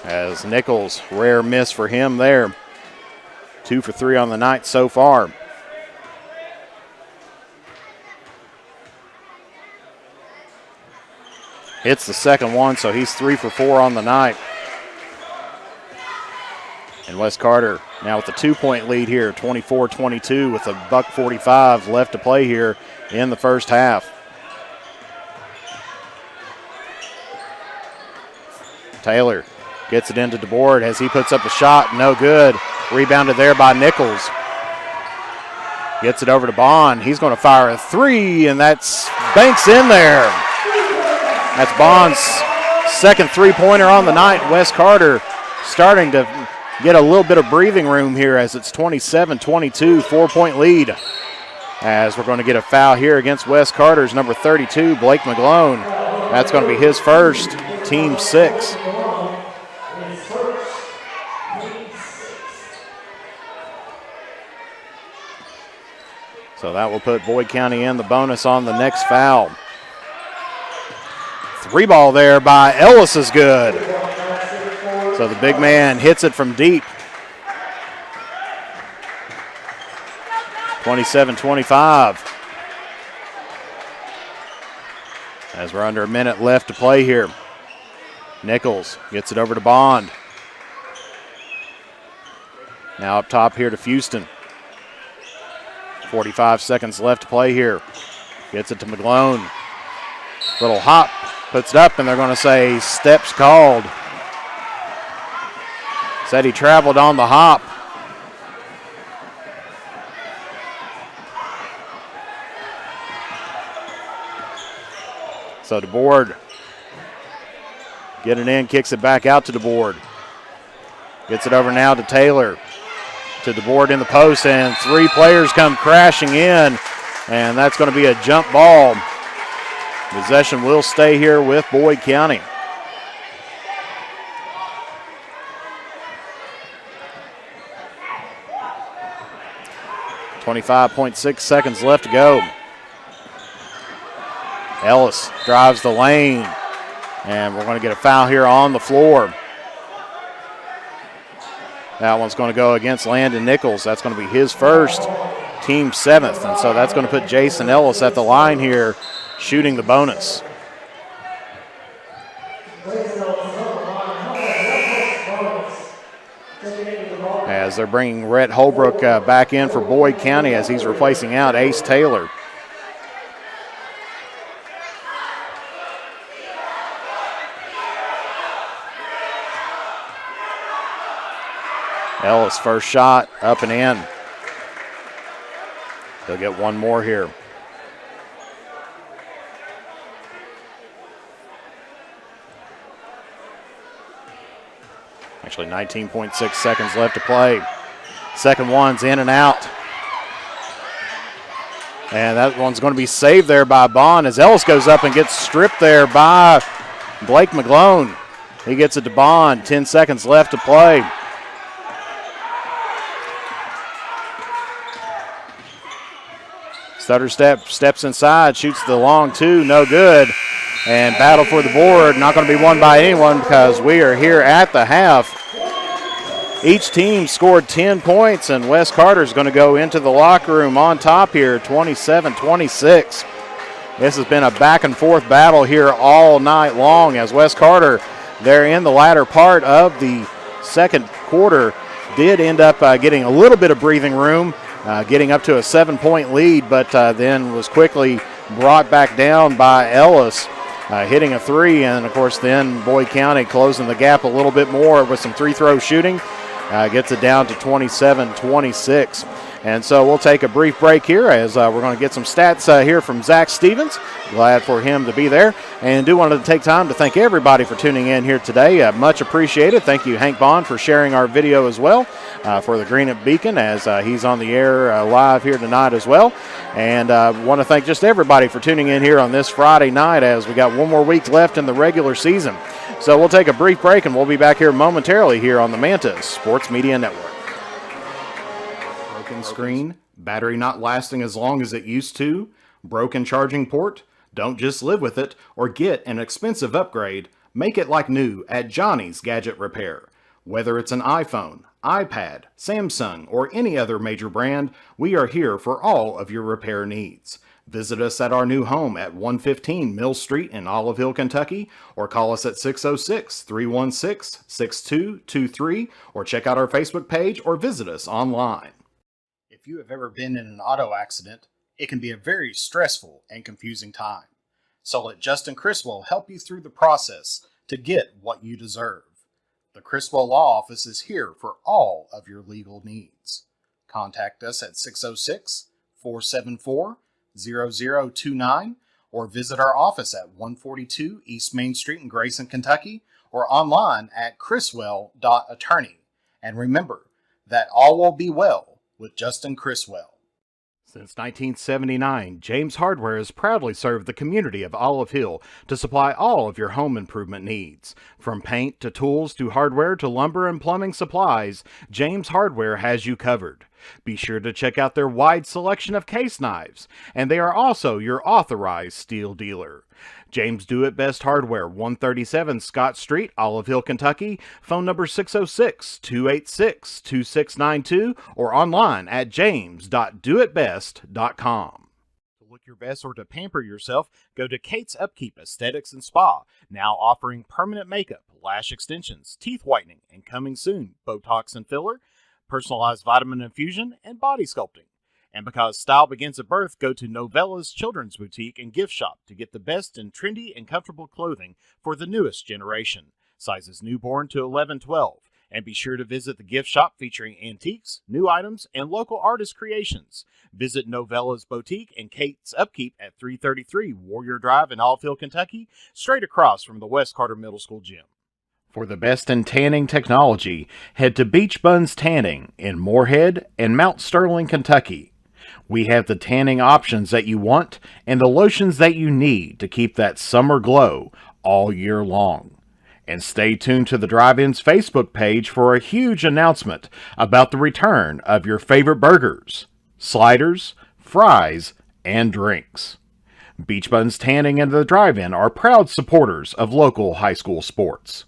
As Nichols, rare miss for him there. 2 for 3 on the night so far. Hits the second one, so he's 3 for 4 on the night. And West Carter now with a 2-point lead here, 24-22 with a $1:45 left to play here in the first half. Taylor gets it into DeBoard as he puts up a shot, no good. Rebounded there by Nichols. Gets it over to Bond. He's going to fire a three, and that's banks in there. That's Bond's second three-pointer on the night. West Carter starting to get a little bit of breathing room here as it's 27-22, 4-point lead. As we're going to get a foul here against West Carter's number 32, Blake McGlone. That's going to be his first, team 6. So that will put Boyd County in the bonus on the next foul. Three ball there by Ellis is good. So the big man hits it from deep. 27-25. As we're under a minute left to play here. Nichols gets it over to Bond. Now up top here to Houston. 45 seconds left to play here. Gets it to McGlone. Little hop, puts it up, and they're going to say steps called. Said he traveled on the hop. So DeBoard, get it in, kicks it back out to DeBoard. Gets it over now to Taylor. To DeBoard in the post, and three players come crashing in, and that's going to be a jump ball. Possession will stay here with Boyd County. .6 seconds left to go. Ellis drives the lane, and we're going to get a foul here on the floor. That one's going to go against Landon Nichols. That's going to be his first, team 7th, and so that's going to put Jason Ellis at the line here, shooting the bonus. As they're bringing Rhett Holbrook back in for Boyd County as he's replacing out Ace Taylor. Ellis first shot up and in. They'll get one more here. Actually 19.6 seconds left to play. Second one's in and out. And that one's going to be saved there by Bond as Ellis goes up and gets stripped there by Blake McGlone. He gets it to Bond. 10 seconds left to play. Stutter steps inside, shoots the long two, no good. And battle for the board, not going to be won by anyone because we are here at the half. Each team scored 10 points, and Wes Carter's going to go into the locker room on top here, 27-26. This has been a back-and-forth battle here all night long as Wes Carter, there in the latter part of the second quarter, did end up getting a little bit of breathing room, getting up to a 7-point lead, but then was quickly brought back down by Ellis, hitting a three, and of course then Boyd County closing the gap a little bit more with some free-throw shooting. Gets it down to 27-26. And so we'll take a brief break here as we're going to get some stats here from Zach Stevens. Glad for him to be there. And do want to take time to thank everybody for tuning in here today. Much appreciated. Thank you, Hank Bond, for sharing our video as well for the Green Up Beacon as he's on the air live here tonight as well. And want to thank just everybody for tuning in here on this Friday night as we got one more week left in the regular season. So we'll take a brief break and we'll be back here momentarily here on the Manta Sports Media Network. Broken screen, battery not lasting as long as it used to, broken charging port? Don't just live with it or get an expensive upgrade. Make it like new at Johnny's Gadget Repair. Whether it's an iPhone, iPad, Samsung, or any other major brand, we are here for all of your repair needs. Visit us at our new home at 115 Mill Street in Olive Hill, Kentucky, or call us at 606-316-6223, or check out our Facebook page or visit us online. If you have ever been in an auto accident, it can be a very stressful and confusing time. So let Justin Criswell help you through the process to get what you deserve. The Criswell Law Office is here for all of your legal needs. Contact us at 606-474-0029 or visit our office at 142 East Main Street in Grayson, Kentucky, or online at criswell.attorney. And remember that all will be well with Justin Criswell. Since 1979, James Hardware has proudly served the community of Olive Hill to supply all of your home improvement needs. From paint to tools to hardware to lumber and plumbing supplies, James Hardware has you covered. Be sure to check out their wide selection of case knives, and they are also your authorized steel dealer. James Do It Best Hardware, 137 Scott Street, Olive Hill, Kentucky. Phone number 606-286-2692 or online at james.doitbest.com. To look your best or to pamper yourself, go to Kate's Upkeep Aesthetics and Spa, now offering permanent makeup, lash extensions, teeth whitening, and coming soon, Botox and filler, personalized vitamin infusion, and body sculpting. And because style begins at birth, go to Novella's Children's Boutique and Gift Shop to get the best in trendy and comfortable clothing for the newest generation. Sizes newborn to 11-12. And be sure to visit the gift shop featuring antiques, new items, and local artist creations. Visit Novella's Boutique and Kate's Upkeep at 333 Warrior Drive in Olive Hill, Kentucky, straight across from the West Carter Middle School gym. For the best in tanning technology, head to Beach Buns Tanning in Moorhead and Mount Sterling, Kentucky. We have the tanning options that you want and the lotions that you need to keep that summer glow all year long. And stay tuned to the Drive-In's Facebook page for a huge announcement about the return of your favorite burgers, sliders, fries, and drinks. Beach Buns Tanning and the Drive-In are proud supporters of local high school sports.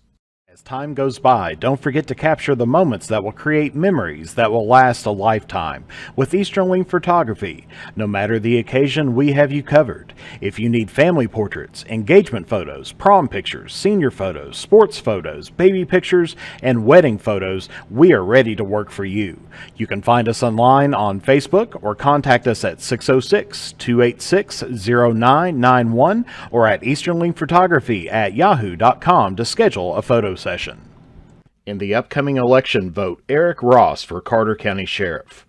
As time goes by, don't forget to capture the moments that will create memories that will last a lifetime with Easterling Photography. No matter the occasion, we have you covered. If you need family portraits, engagement photos, prom pictures, senior photos, sports photos, baby pictures, and wedding photos, we are ready to work for you. You can find us online on Facebook or contact us at 606-286-0991 or at easterlingphotography@yahoo.com to schedule a photo session. In the upcoming election, vote Eric Ross for Carter County Sheriff.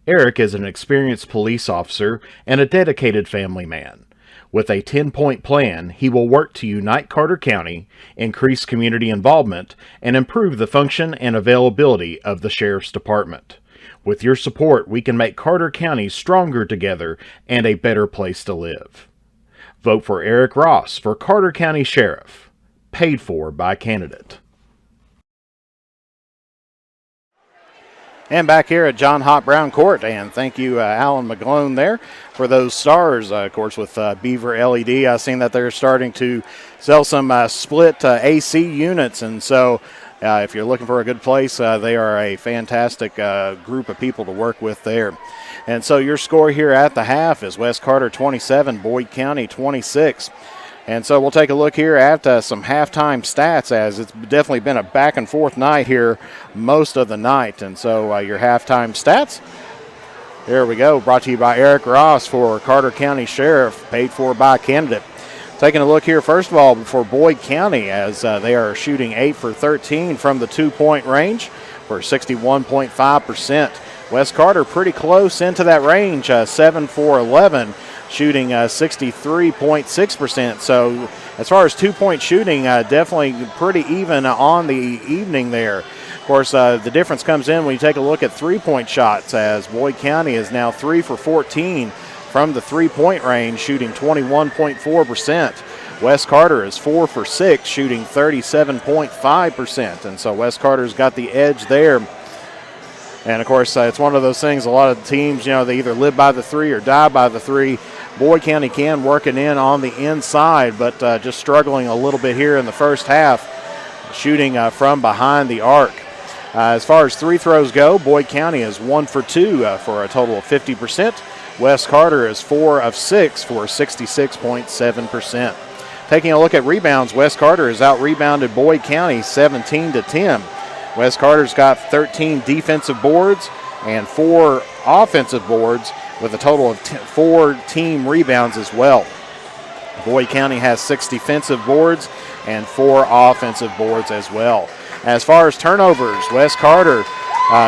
Eric is an experienced police officer and a dedicated family man. With a 10-point plan, he will work to unite Carter County, increase community involvement, and improve the function and availability of the Sheriff's Department. With your support, we can make Carter County stronger together and a better place to live. Vote for Eric Ross for Carter County Sheriff. Paid for by candidate. And back here at John Hott Brown Court, and thank you, Alan McGlone, there for those stars. Of course, with Beaver LED, I've seen that they're starting to sell some split AC units, and so if you're looking for a good place, they are a fantastic group of people to work with there. And so your score here at the half is West Carter 27, Boyd County 26. And so we'll take a look here at some halftime stats, as it's definitely been a back and forth night here most of the night. And so your halftime stats, here we go, brought to you by Eric Ross for Carter County Sheriff, paid for by candidate. Taking a look here, first of all, for Boyd County, as they are shooting 8 for 13 from the 2-point range for 61.5%. West Carter pretty close into that range, 7 for 11. Shooting 63.6%. So as far as 2-point shooting, definitely pretty even on the evening there. Of course, the difference comes in when you take a look at 3-point shots, as Boyd County is now 3 for 14 from the 3-point range, shooting 21.4%. West Carter is 4 for 6, shooting 37.5%. And so West Carter's got the edge there. And, of course, it's one of those things, a lot of teams, they either live by the 3 or die by the 3. Boyd County can work it in on the inside, but just struggling a little bit here in the first half, shooting from behind the arc. As far as free throws go, Boyd County is 1 for 2 for a total of 50%. West Carter is 4 of 6 for 66.7%. Taking a look at rebounds, West Carter has out-rebounded Boyd County 17-10. West Carter's got 13 defensive boards and 4 offensive boards, with a total of 4 team rebounds as well. Boyd County has 6 defensive boards and 4 offensive boards as well. As far as turnovers, West Carter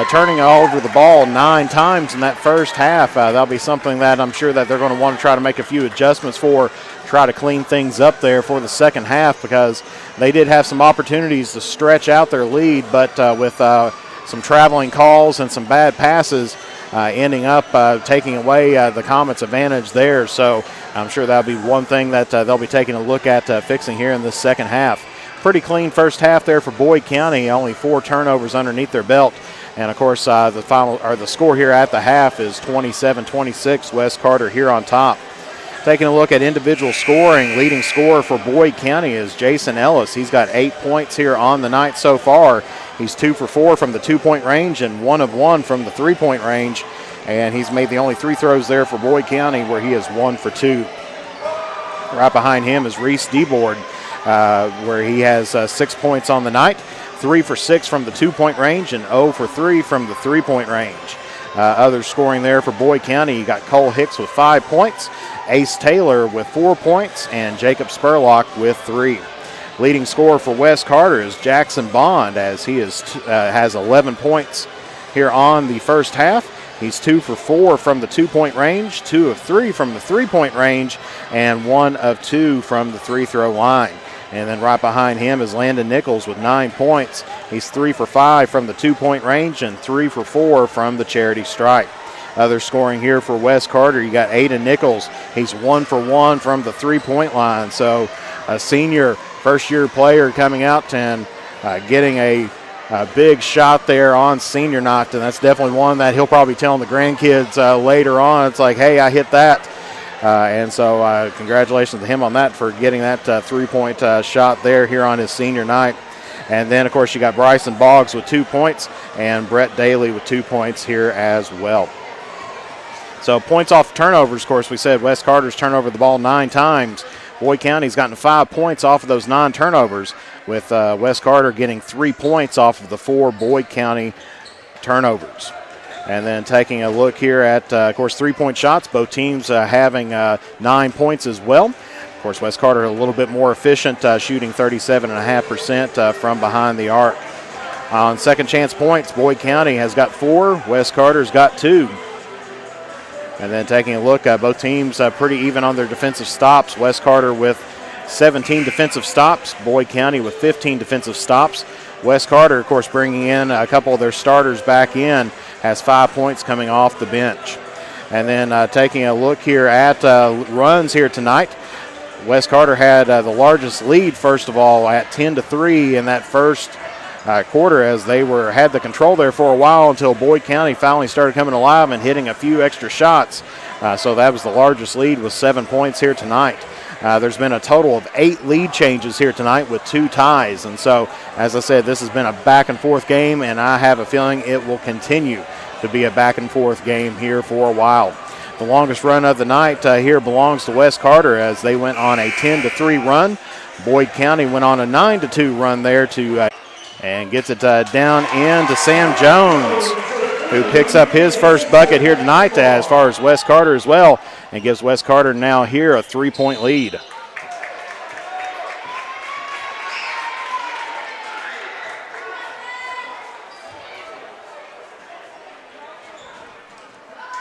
turning over the ball 9 times in that first half. That'll be something that I'm sure that they're going to want to try to make a few adjustments for, try to clean things up there for the second half, because they did have some opportunities to stretch out their lead, but with some traveling calls and some bad passes, ending up taking away the Comets' advantage there. So I'm sure that'll be one thing that they'll be taking a look at fixing here in this second half. Pretty clean first half there for Boyd County, only 4 turnovers underneath their belt. And, of course, the score here at the half is 27-26, West Carter here on top. Taking a look at individual scoring, leading scorer for Boyd County is Jason Ellis. He's got 8 points here on the night so far. He's 2 for 4 from the 2-point range and 1 of 1 from the 3-point range. And he's made the only 3 throws there for Boyd County, where he is 1 for 2. Right behind him is Reese Deboard, where he has 6 points on the night, 3 for 6 from the 2-point range and 0 for 3 from the 3-point range. Others scoring there for Boyd County, you got Cole Hicks with 5 points, Ace Taylor with 4 points, and Jacob Spurlock with 3. Leading scorer for West Carter is Jackson Bond, as he has 11 points here on the first half. He's 2 for 4 from the 2-point range, 2 of 3 from the 3-point range, and 1 of 2 from the 3-throw line. And then right behind him is Landon Nichols with 9 points. He's 3 for 5 from the 2-point range and 3 for 4 from the charity stripe. Others scoring here for West Carter, you got Aiden Nichols. He's 1 for 1 from the 3-point line. So a senior first-year player coming out and getting a big shot there on senior night, and that's definitely one that he'll probably be telling the grandkids later on. It's like, hey, I hit that. And so congratulations to him on that for getting that 3-point shot there here on his senior night. And then, of course, you got Bryson Boggs with 2 points and Brett Daly with 2 points here as well. So points off turnovers, of course, we said West Carter's turned over the ball 9 times. Boyd County's gotten 5 points off of those 9 turnovers, with West Carter getting 3 points off of the 4 Boyd County turnovers. And then taking a look here at, of course, 3-point shots, both teams having 9 points as well. Of course, West Carter a little bit more efficient, shooting 37.5% from behind the arc. On second chance points, Boyd County has got 4, West Carter's got 2. And then taking a look, both teams pretty even on their defensive stops. West Carter with 17 defensive stops, Boyd County with 15 defensive stops. West Carter, of course, bringing in a couple of their starters back in, has 5 points coming off the bench. And then taking a look here at runs here tonight, West Carter had the largest lead, first of all, at 10-3 in that first quarter, as they had the control there for a while until Boyd County finally started coming alive and hitting a few extra shots. So that was the largest lead with 7 points here tonight. There's been a total of 8 lead changes here tonight with 2 ties. And so, as I said, this has been a back-and-forth game, and I have a feeling it will continue to be a back-and-forth game here for a while. The longest run of the night here belongs to West Carter, as they went on a 10-3 run. Boyd County went on a 9-2 run there and gets it down in to Sam Jones, who picks up his first bucket here tonight as far as West Carter as well, and gives West Carter now here a 3-point lead.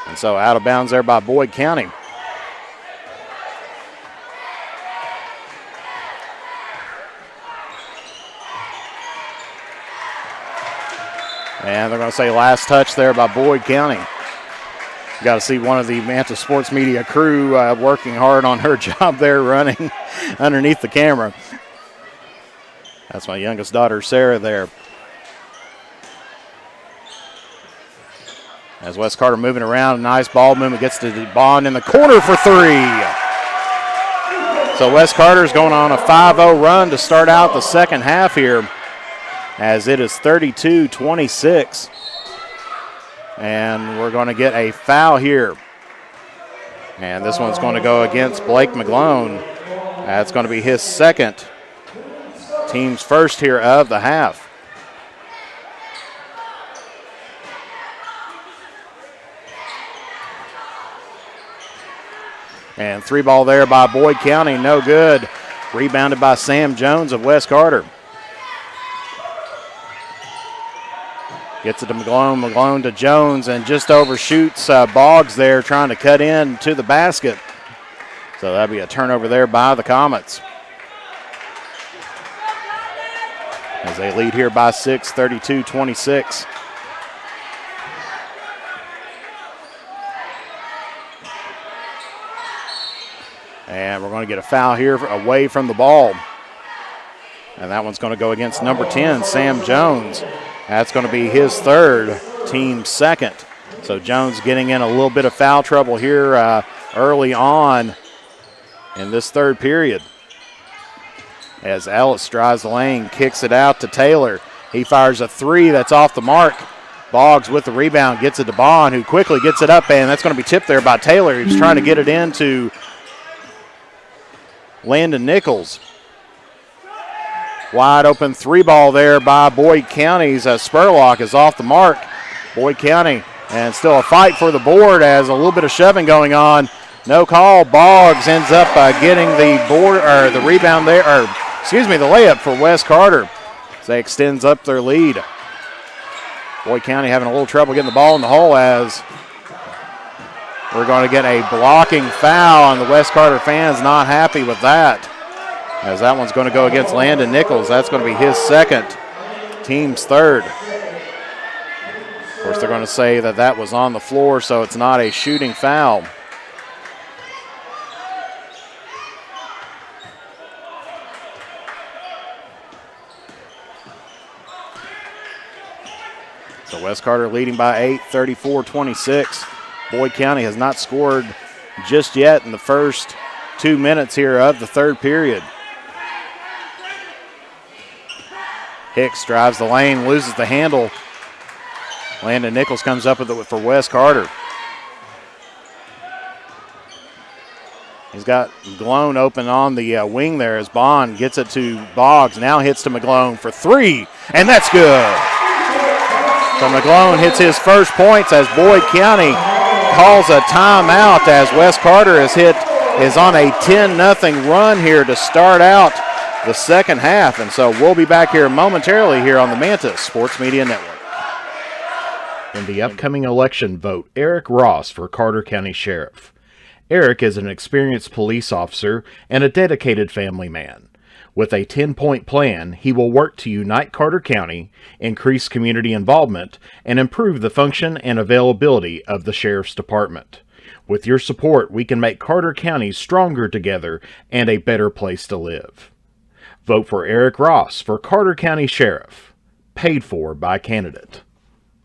And so out of bounds there by Boyd County. And they're going to say last touch there by Boyd County. You got to see one of the Manta Sports Media crew working hard on her job there, running underneath the camera. That's my youngest daughter, Sarah, there. As West Carter moving around, nice ball movement, gets to Bond in the corner for 3. So West Carter's going on a 5-0 run to start out the second half here, as it is 32-26. And we're going to get a foul here. And this one's going to go against Blake McGlone. That's going to be his second, team's first here of the half. And 3 ball there by Boyd County, no good. Rebounded by Sam Jones of West Carter. Gets it to McGlone, McGlone to Jones, and just overshoots Boggs there trying to cut in to the basket. So that'll be a turnover there by the Comets, as they lead here by 6, 32-26. And we're going to get a foul here away from the ball. And that one's going to go against number 10, Sam Jones. That's going to be his third, team second. So Jones getting in a little bit of foul trouble here early on in this third period. As Ellis drives the lane, kicks it out to Taylor. He fires a 3 that's off the mark. Boggs with the rebound, gets it to Bond, who quickly gets it up, and that's going to be tipped there by Taylor. He's trying to get it into Landon Nichols. Wide open 3 ball there by Boyd County's Spurlock is off the mark. Boyd County, and still a fight for the board as a little bit of shoving going on. No call. Boggs ends up getting the board or the rebound there, or excuse me, the layup for West Carter. So they extends up their lead. Boyd County having a little trouble getting the ball in the hole, as we're going to get a blocking foul, and the West Carter fans not happy with that, as that one's going to go against Landon Nichols. That's going to be his second, team's third. Of course, they're going to say that that was on the floor, so it's not a shooting foul. So West Carter leading by 8, 34-26. Boyd County has not scored just yet in the first 2 minutes here of the third period. Hicks drives the lane, loses the handle. Landon Nichols comes up with it for Wes Carter. He's got McGlone open on the wing there as Bond gets it to Boggs. Now hits to McGlone for three, and that's good. So McGlone hits his first points as Boyd County calls a timeout as Wes Carter is on a 10-0 run here to start out the second half. And so we'll be back here momentarily here on the Mantis Sports Media Network. In the upcoming election, vote Eric Ross for Carter County Sheriff. Eric is an experienced police officer and a dedicated family man. With a 10-point plan, he will work to unite Carter County, increase community involvement, and improve the function and availability of the Sheriff's Department. With your support, we can make Carter County stronger together and a better place to live. Vote for Eric Ross for Carter County Sheriff. Paid for by candidate.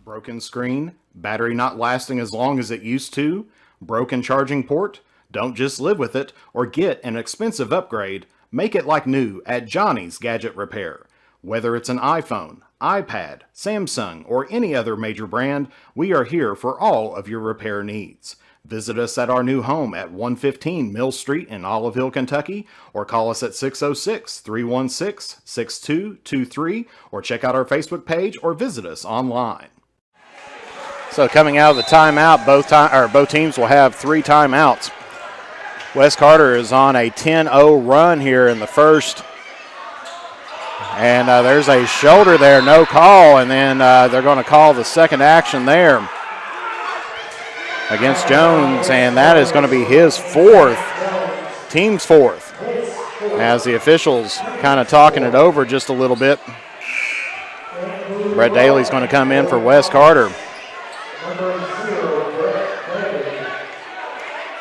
Broken screen, battery not lasting as long as it used to, broken charging port? Don't just live with it or get an expensive upgrade. Make it like new at Johnny's Gadget Repair. Whether it's an iPhone, iPad, Samsung, or any other major brand, we are here for all of your repair needs. Visit us at our new home at 115 Mill Street in Olive Hill, Kentucky, or call us at 606-316-6223, or check out our Facebook page or visit us online. So coming out of the timeout, both teams will have 3 timeouts. Wes Carter is on a 10-0 run here in the first. And there's a shoulder there, no call, and then they're going to call the second action there against Jones, and that is going to be his team's fourth, as the officials kind of talking it over just a little bit. Brett Daly's going to come in for Wes Carter.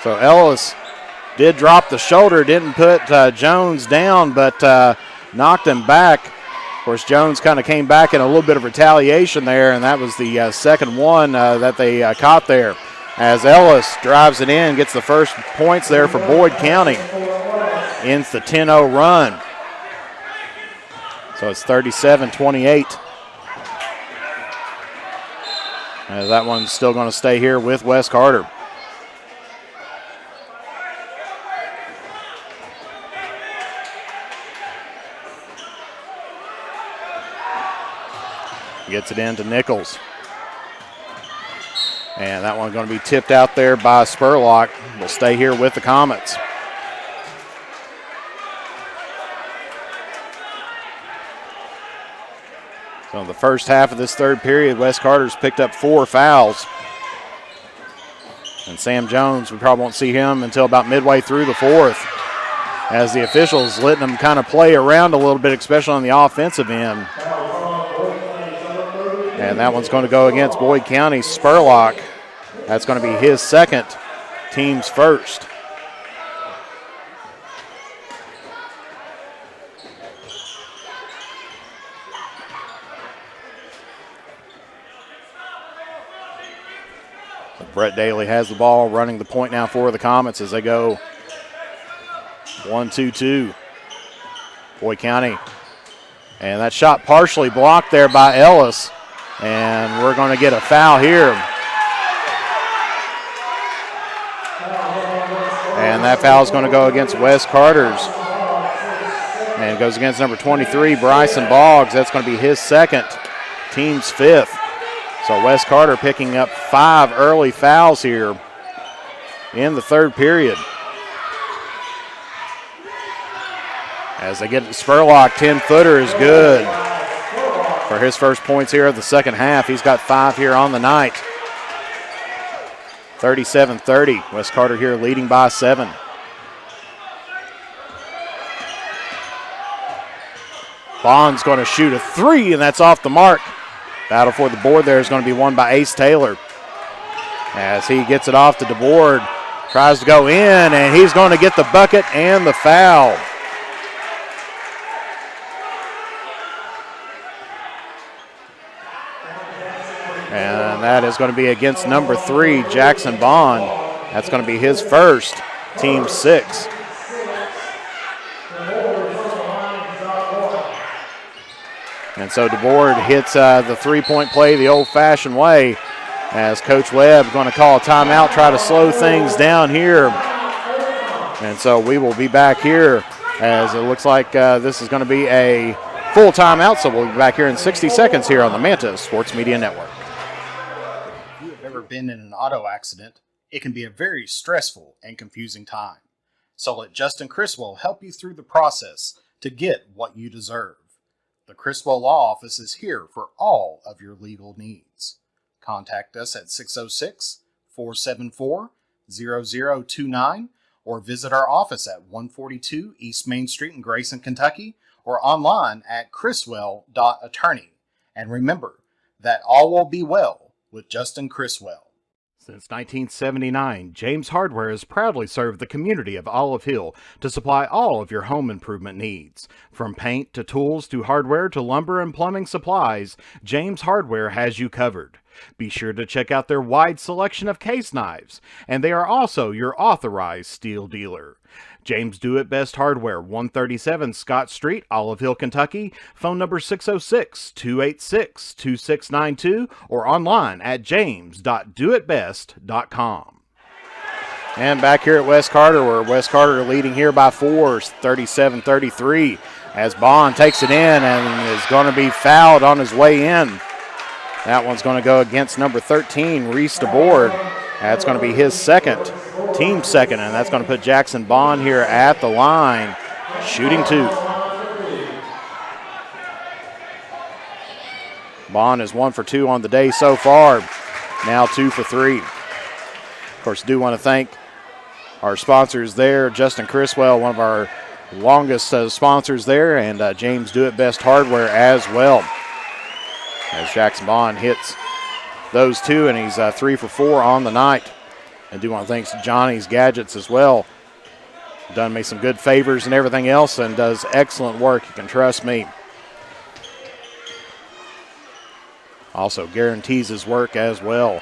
So Ellis did drop the shoulder, didn't put Jones down, but knocked him back. Of course, Jones kind of came back in a little bit of retaliation there, and that was the second one that they caught there. As Ellis drives it in, gets the first points there for Boyd County. Ends the 10-0 run. So it's 37-28. That one's still going to stay here with Wes Carter. Gets it into Nichols. And that one's going to be tipped out there by Spurlock. Will stay here with the Comets. So in the first half of this third period, Wes Carter's picked up 4 fouls. And Sam Jones, we probably won't see him until about midway through the fourth, as the officials letting them kind of play around a little bit, especially on the offensive end. And that one's going to go against Boyd County. Spurlock, that's going to be his second, team's first. Brett Daly has the ball, running the point now for the Comets as they go 1-2-2. Boyd County. And that shot partially blocked there by Ellis. And we're going to get a foul here. And that foul is going to go against Wes Carter's. And it goes against number 23, Bryson Boggs. That's going to be his second, team's fifth. So Wes Carter picking up 5 early fouls here in the third period. As they get to Spurlock, 10-footer is good for his first points here of the second half. He's got 5 here on the night. 37-30. Wes Carter here leading by 7. Bond's going to shoot a 3, and that's off the mark. Battle for the board there is going to be won by Ace Taylor. As he gets it off to DeBoard, tries to go in, and he's going to get the bucket and the foul. And that is going to be against number 3, Jackson Bond. That's going to be his first, team 6. And so DeBoard hits the three-point play the old-fashioned way as Coach Webb going to call a timeout, try to slow things down here. And so we will be back here as it looks like this is going to be a full timeout. So we'll be back here in 60 seconds here on the Manta Sports Media Network. If you have ever been in an auto accident, it can be a very stressful and confusing time. So let Justin Criswell help you through the process to get what you deserve. The Criswell Law Office is here for all of your legal needs. Contact us at 606-474-0029 or visit our office at 142 East Main Street in Grayson, Kentucky, or online at criswell.attorney. And remember that all will be well with Justin Criswell. Since 1979, James Hardware has proudly served the community of Olive Hill to supply all of your home improvement needs. From paint to tools to hardware to lumber and plumbing supplies, James Hardware has you covered. Be sure to check out their wide selection of case knives, and they are also your authorized steel dealer. James Do It Best Hardware, 137 Scott Street, Olive Hill, Kentucky. Phone number 606-286-2692 or online at james.doitbest.com. And back here at West Carter, where West Carter leading here by 4, 37-33, as Bond takes it in and is going to be fouled on his way in. That one's going to go against number 13, Reese DeBoard. That's going to be his second, team second, and that's going to put Jackson Bond here at the line, shooting 2. Bond is 1 for 2 on the day so far, now 2 for 3. Of course, do want to thank our sponsors there, Justin Criswell, one of our longest sponsors there, and James Do It Best Hardware as well. As Jackson Bond hits those 2, and he's 3 for 4 on the night. And do want to thank Johnny's Gadgets as well. Done me some good favors and everything else, and does excellent work. You can trust me. Also guarantees his work as well.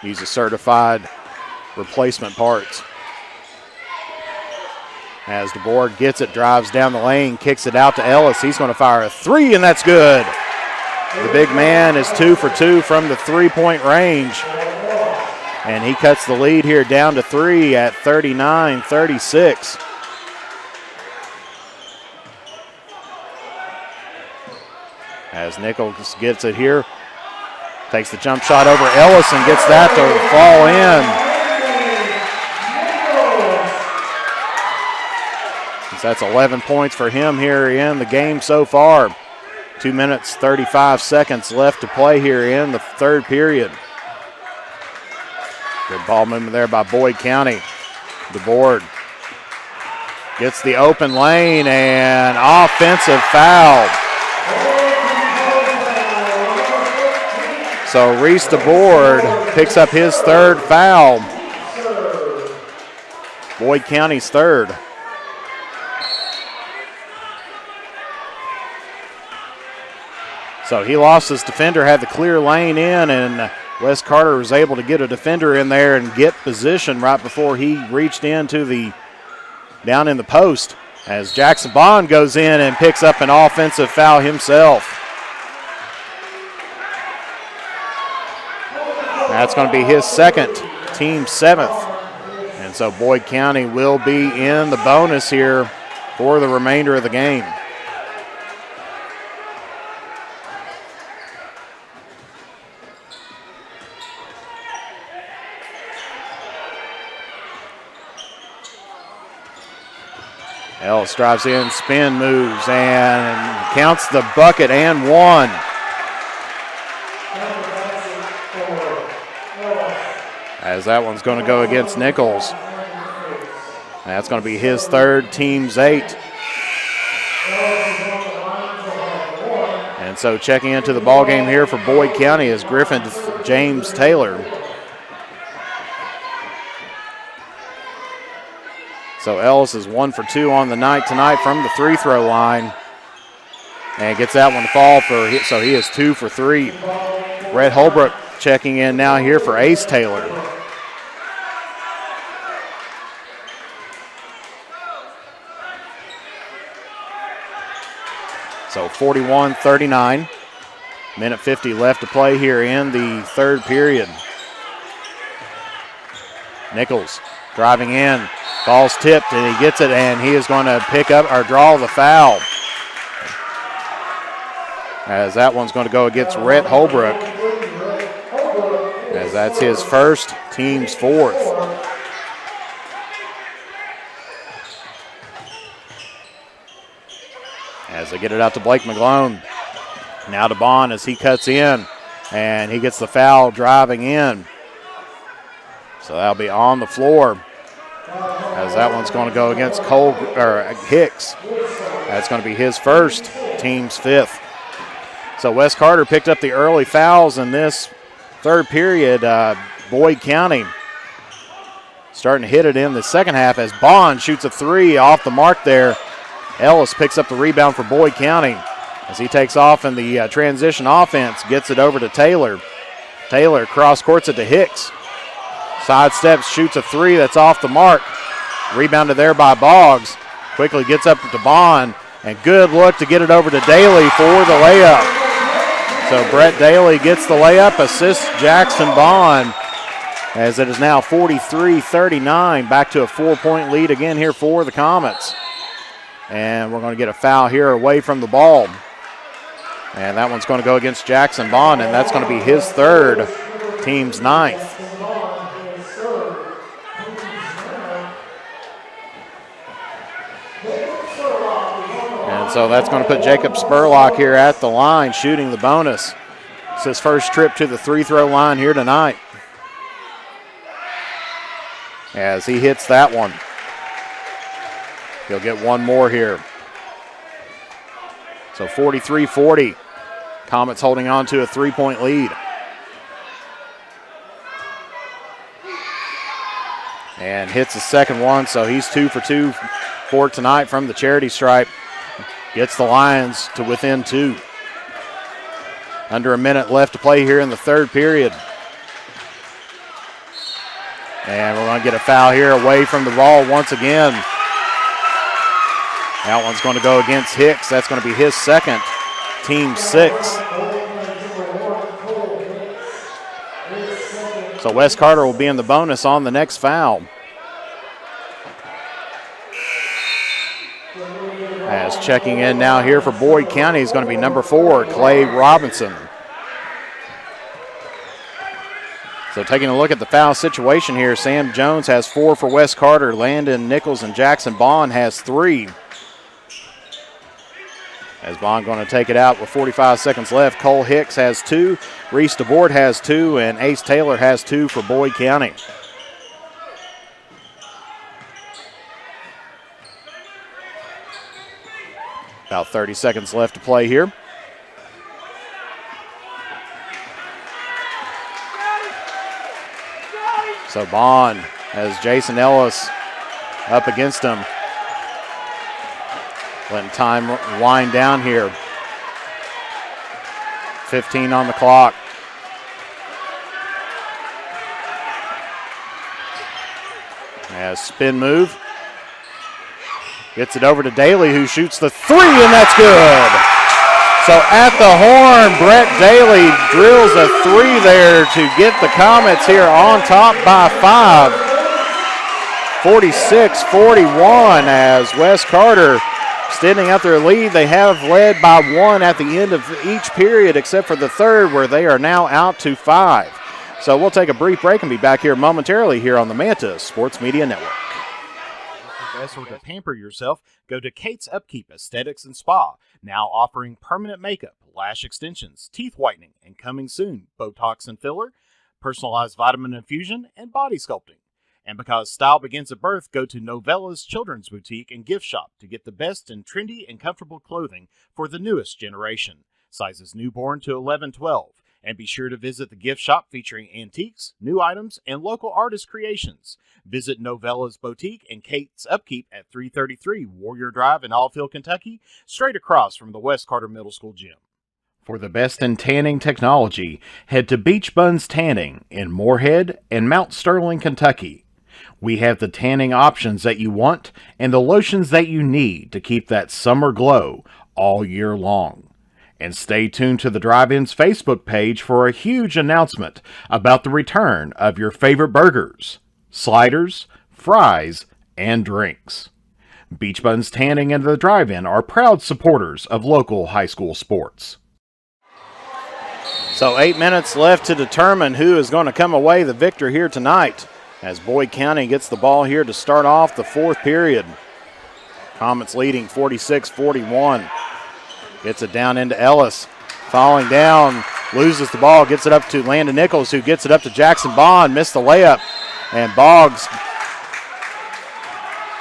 Uses certified replacement parts. As DeBoard gets it, drives down the lane, kicks it out to Ellis. He's going to fire a 3, and that's good. The big man is 2 for 2 from the three-point range. And he cuts the lead here down to 3 at 39-36. As Nichols gets it here, takes the jump shot over Ellis and gets that to fall in. That's 11 points for him here in the game so far. 2 minutes, 35 seconds left to play here in the third period. Good ball movement there by Boyd County. DeBoard gets the open lane and offensive foul. So Reese DeBoard picks up his third foul. Boyd County's third. So he lost his defender, had the clear lane in, and Wes Carter was able to get a defender in there and get position right before he reached into the down in the post as Jackson Bond goes in and picks up an offensive foul himself. That's going to be his second, team 7th. And so Boyd County will be in the bonus here for the remainder of the game. Ellis drives in, spin moves, and counts the bucket and 1. As that one's going to go against Nichols. That's going to be his third, team's 8. And so checking into the ball game here for Boyd County is Griffin James Taylor. So Ellis is 1 for 2 on the night tonight from the free throw line. And gets that one to fall for, so he is 2 for 3. Red Holbrook checking in now here for Ace Taylor. So 41-39. Minute 50 left to play here in the third period. Nichols driving in. Ball's tipped and he gets it, and he is going to pick up or draw the foul. As that one's going to go against Rhett Holbrook. As that's his first, team's fourth. As they get it out to Blake McGlone. Now to Bond as he cuts in, and he gets the foul driving in. So that'll be on the floor. As that one's going to go against Hicks. That's going to be his first, team's fifth. So Wes Carter picked up the early fouls in this third period. Boyd County starting to hit it in the second half as Bond shoots a three off the mark there. Ellis picks up the rebound for Boyd County as he takes off in the transition offense, gets it over to Taylor. Taylor cross courts it to Hicks. Sidesteps, shoots a three that's off the mark. Rebounded there by Boggs. Quickly gets up to Bond, and good look to get it over to Daly for the layup. So Brett Daly gets the layup, assists Jackson Bond, as it is now 43-39. Back to a 4-point lead again here for the Comets. And we're going to get a foul here away from the ball. And that one's going to go against Jackson Bond, and that's going to be his third, team's ninth. And so that's going to put Jacob Spurlock here at the line, shooting the bonus. It's his first trip to the free-throw line here tonight. As he hits that one. He'll get one more here. So 43-40. Comets holding on to a 3-point lead. And hits the second one, so he's 2 for 2 for tonight from the charity stripe. Gets the Lions to within 2. Under a minute left to play here in the third period. And we're going to get a foul here away from the ball once again. That one's going to go against Hicks. That's going to be his second, team 6. So Wes Carter will be in the bonus on the next foul. As checking in now here for Boyd County is going to be number 4, Clay Robinson. So taking a look at the foul situation here, Sam Jones has 4 for Wes Carter. Landon Nichols and Jackson Bond has 3. As Bond going to take it out with 45 seconds left. Cole Hicks has 2. Reese DeBoard has 2. And Ace Taylor has 2 for Boyd County. About 30 seconds left to play here. So Bond has Jason Ellis up against him. Letting time wind down here. 15 on the clock. As spin move. Gets it over to Daly, who shoots the 3, and that's good. So at the horn, Brett Daly drills a 3 there to get the Comets here on top by 5. 46-41 as Wes Carter extending out their lead. They have led by 1 at the end of each period except for the third, where they are now out to 5. So we'll take a brief break and be back here momentarily here on the Manta Sports Media Network. Or to pamper yourself, go to Kate's Upkeep Aesthetics and Spa, now offering permanent makeup, lash extensions, teeth whitening, and coming soon, Botox and filler, personalized vitamin infusion, and body sculpting. And because style begins at birth, go to Novella's Children's Boutique and Gift Shop to get the best in trendy and comfortable clothing for the newest generation. Sizes newborn to 11-12. And be sure to visit the gift shop featuring antiques, new items, and local artist creations. Visit Novella's Boutique and Kate's Upkeep at 333 Warrior Drive in Allfield, Kentucky, straight across from the West Carter Middle School gym. For the best in tanning technology, head to Beach Buns Tanning in Moorhead and Mount Sterling, Kentucky. We have the tanning options that you want and the lotions that you need to keep that summer glow all year long. And stay tuned to the Drive-In's Facebook page for a huge announcement about the return of your favorite burgers, sliders, fries, and drinks. Beach Buns Tanning and the Drive-In are proud supporters of local high school sports. So 8 minutes left to determine who is going to come away the victor here tonight as Boyd County gets the ball here to start off the fourth period. Comets leading 46-41. Gets it down into Ellis. Falling down, loses the ball, gets it up to Landon Nichols, who gets it up to Jackson Bond. Missed the layup, and Boggs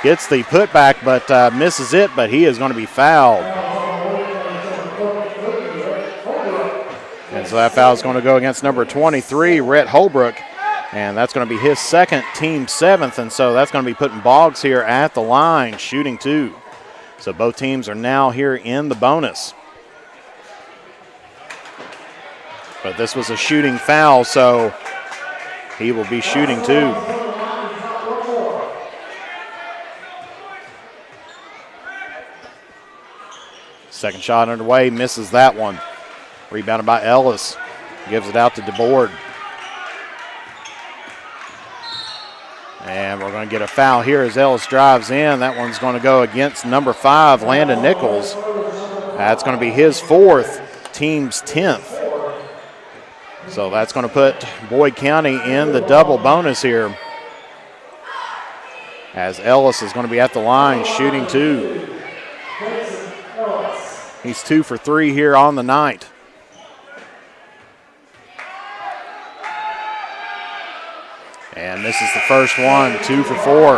gets the putback but misses it, but he is going to be fouled. And so that foul is going to go against number 23, Rhett Holbrook, and that's going to be his second, team seventh, and so that's going to be putting Boggs here at the line, shooting two. So both teams are now here in the bonus. But this was a shooting foul, so he will be shooting two. Second shot underway, misses that one. Rebounded by Ellis. Gives it out to DeBoard. And we're going to get a foul here as Ellis drives in. That one's going to go against number 5, Landon Nichols. That's going to be his fourth, team's 10th. So that's going to put Boyd County in the double bonus here, as Ellis is going to be at the line shooting two. He's 2 for 3 here on the night. And this is the first one, 2 for 4.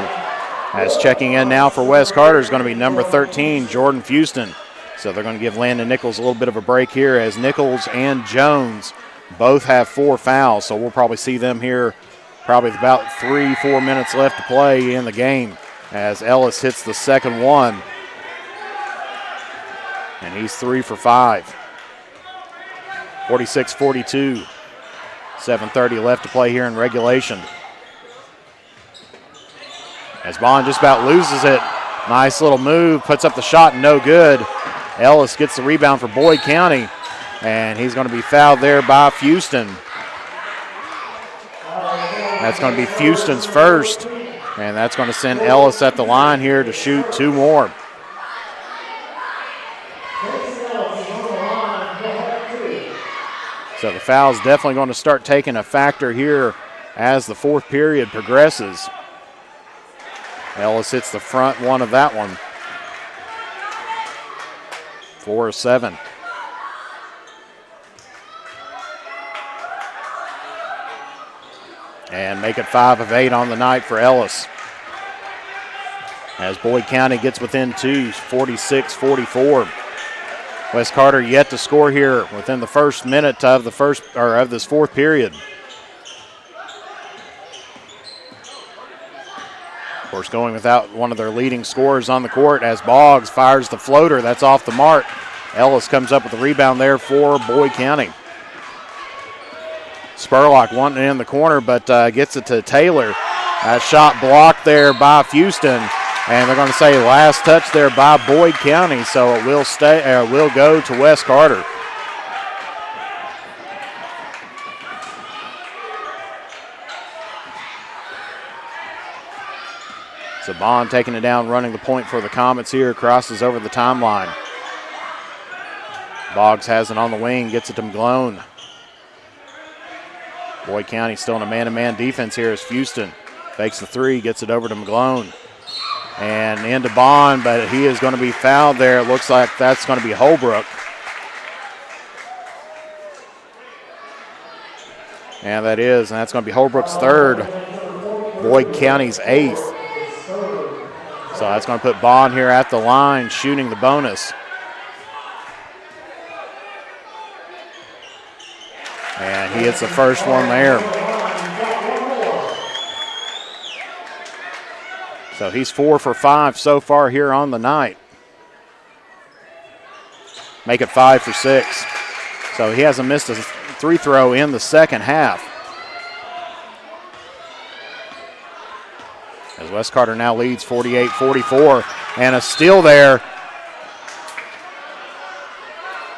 As checking in now for West Carter is going to be number 13, Jordan Fuston. So they're going to give Landon Nichols a little bit of a break here, as Nichols and Jones both have 4 fouls. So we'll probably see them here probably with about 3-4 minutes left to play in the game, as Ellis hits the second one. And he's 3 for 5. 46-42. 7:30 left to play here in regulation. As Bond just about loses it. Nice little move, puts up the shot, no good. Ellis gets the rebound for Boyd County, and he's going to be fouled there by Fuston. That's going to be Fuston's first, and that's going to send Ellis at the line here to shoot 2 more. So the foul is definitely going to start taking a factor here as the fourth period progresses. Ellis hits the front one of that one. 4 of 7. And make it 5 of 8 on the night for Ellis, as Boyd County gets within 2, 46-44. West Carter yet to score here within the first minute of this fourth period. Of course, going without one of their leading scorers on the court, as Boggs fires the floater. That's off the mark. Ellis comes up with the rebound there for Boyd County. Spurlock wanting it in the corner, but gets it to Taylor. That shot blocked there by Fuston, and they're going to say last touch there by Boyd County, so it will go to West Carter. So Bond taking it down, running the point for the Comets here, crosses over the timeline. Boggs has it on the wing, gets it to McGlone. Boyd County still in a man-to-man defense here as Fuston fakes the three, gets it over to McGlone. And into Bond, but he is going to be fouled there. It looks like that's going to be Holbrook. And that's going to be Holbrook's third, Boyd County's 8th. So that's going to put Bond here at the line, shooting the bonus. And he hits the first one there. So he's 4 for 5 so far here on the night. Make it 5 for 6. So he hasn't missed a free throw in the second half. As West Carter now leads 48-44, and a steal there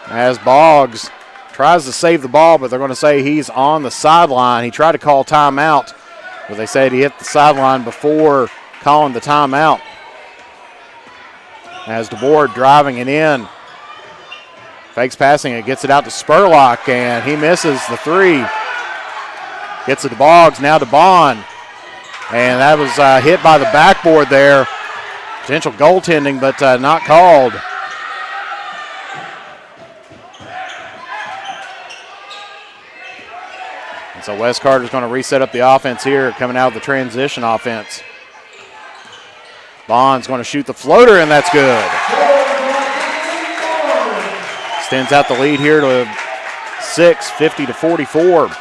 as Boggs tries to save the ball, but they're going to say he's on the sideline. He tried to call timeout, but they said he hit the sideline before calling the timeout. As DeBoard driving it in, fakes passing it, gets it out to Spurlock, and he misses the three. Gets it to Boggs, now to Bond. And that was hit by the backboard there. Potential goaltending, but not called. And so West Carter's going to reset up the offense here, coming out of the transition offense. Bond's going to shoot the floater, and that's good. Extends out the lead here to 6, 50-44.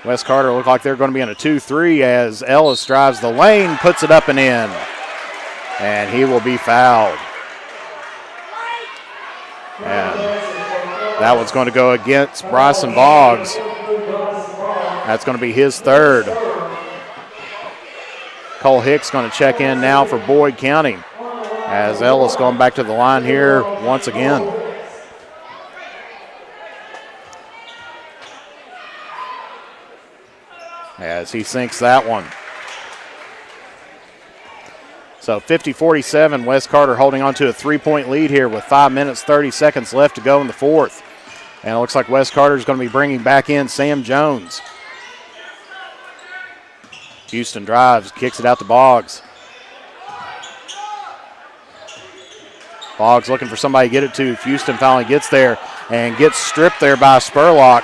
West Carter look like they're going to be in a 2-3 as Ellis drives the lane, puts it up and in. And he will be fouled. And that one's going to go against Bryson Boggs. That's going to be his third. Cole Hicks going to check in now for Boyd County as Ellis going back to the line here once again. As he sinks that one. So 50-47, West Carter holding on to a 3-point lead here with 5 minutes, 30 seconds left to go in the fourth. And it looks like West Carter is going to be bringing back in Sam Jones. Houston drives, kicks it out to Boggs. Boggs looking for somebody to get it to. Houston finally gets there and gets stripped there by Spurlock.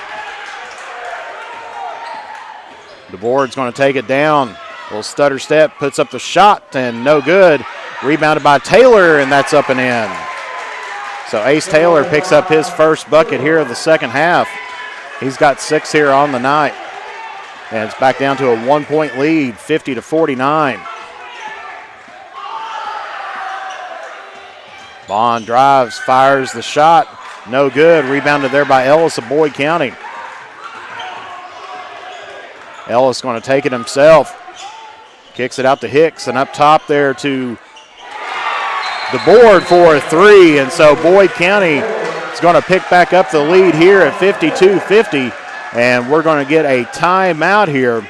DeBoard's going to take it down. Little stutter step, puts up the shot, and no good. Rebounded by Taylor, and that's up and in. So Ace Taylor picks up his first bucket here of the second half. He's got 6 here on the night. And it's back down to a 1-point lead, 50-49. Bond drives, fires the shot. No good. Rebounded there by Ellis of Boyd County. Ellis going to take it himself. Kicks it out to Hicks, and up top there to DeBoard for a three. And so Boyd County is going to pick back up the lead here at 52-50. And we're going to get a timeout here.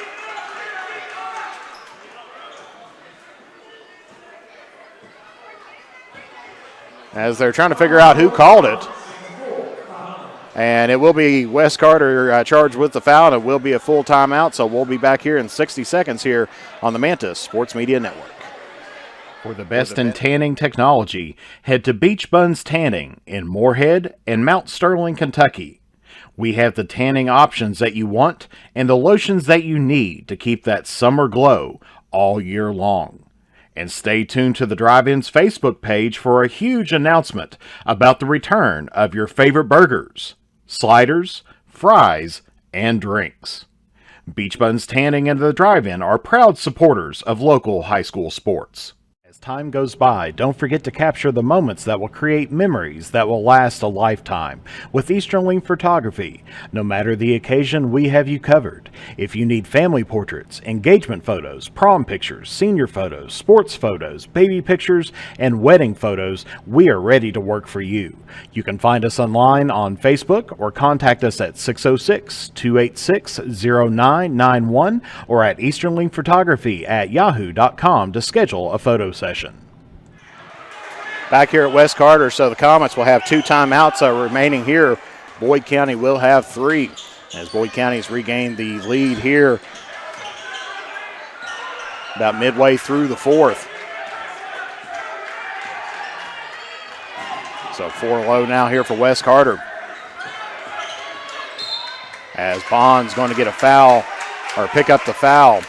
As they're trying to figure out who called it. And it will be West Carter charged with the foul, and it will be a full timeout. So we'll be back here in 60 seconds here on the Mantis Sports Media Network. For the best in tanning technology, head to Beach Buns Tanning in Moorhead and Mount Sterling, Kentucky. We have the tanning options that you want and the lotions that you need to keep that summer glow all year long. And stay tuned to the Drive-In's Facebook page for a huge announcement about the return of your favorite burgers, sliders, fries, and drinks. Beach Buns Tanning and the Drive-In are proud supporters of local high school sports. As time goes by, don't forget to capture the moments that will create memories that will last a lifetime with Easterling Photography. No matter the occasion, we have you covered. If you need family portraits, engagement photos, prom pictures, senior photos, sports photos, baby pictures, and wedding photos, we are ready to work for you. You can find us online on Facebook or contact us at 606-286-0991 or at easterlingphotography@yahoo.com to schedule a photo session. Back here at West Carter, so the Comets will have 2 timeouts remaining here. Boyd County will have 3 as Boyd County's regained the lead here about midway through the fourth. So 4 low now here for West Carter. As Bond's going to get a foul, or pick up the foul.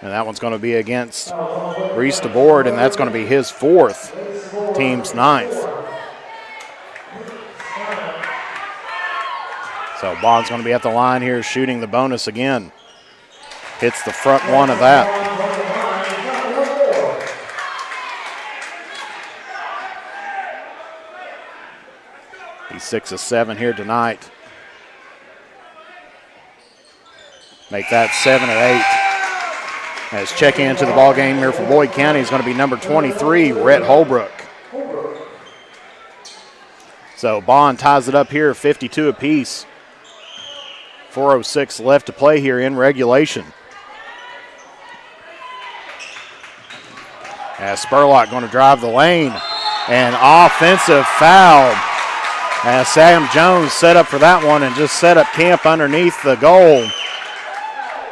And that one's going to be against Reese DeBoard, and that's going to be his 4th, team's 9th. So Bond's going to be at the line here shooting the bonus again. Hits the front one of that. He's 6 of 7 here tonight. Make that 7 of 8. As check into the ball game here for Boyd County is going to be number 23, Rhett Holbrook. So Bond ties it up here, 52 apiece. 4:06 left to play here in regulation. As Spurlock going to drive the lane. An offensive foul. As Sam Jones set up for that one and just set up camp underneath the goal.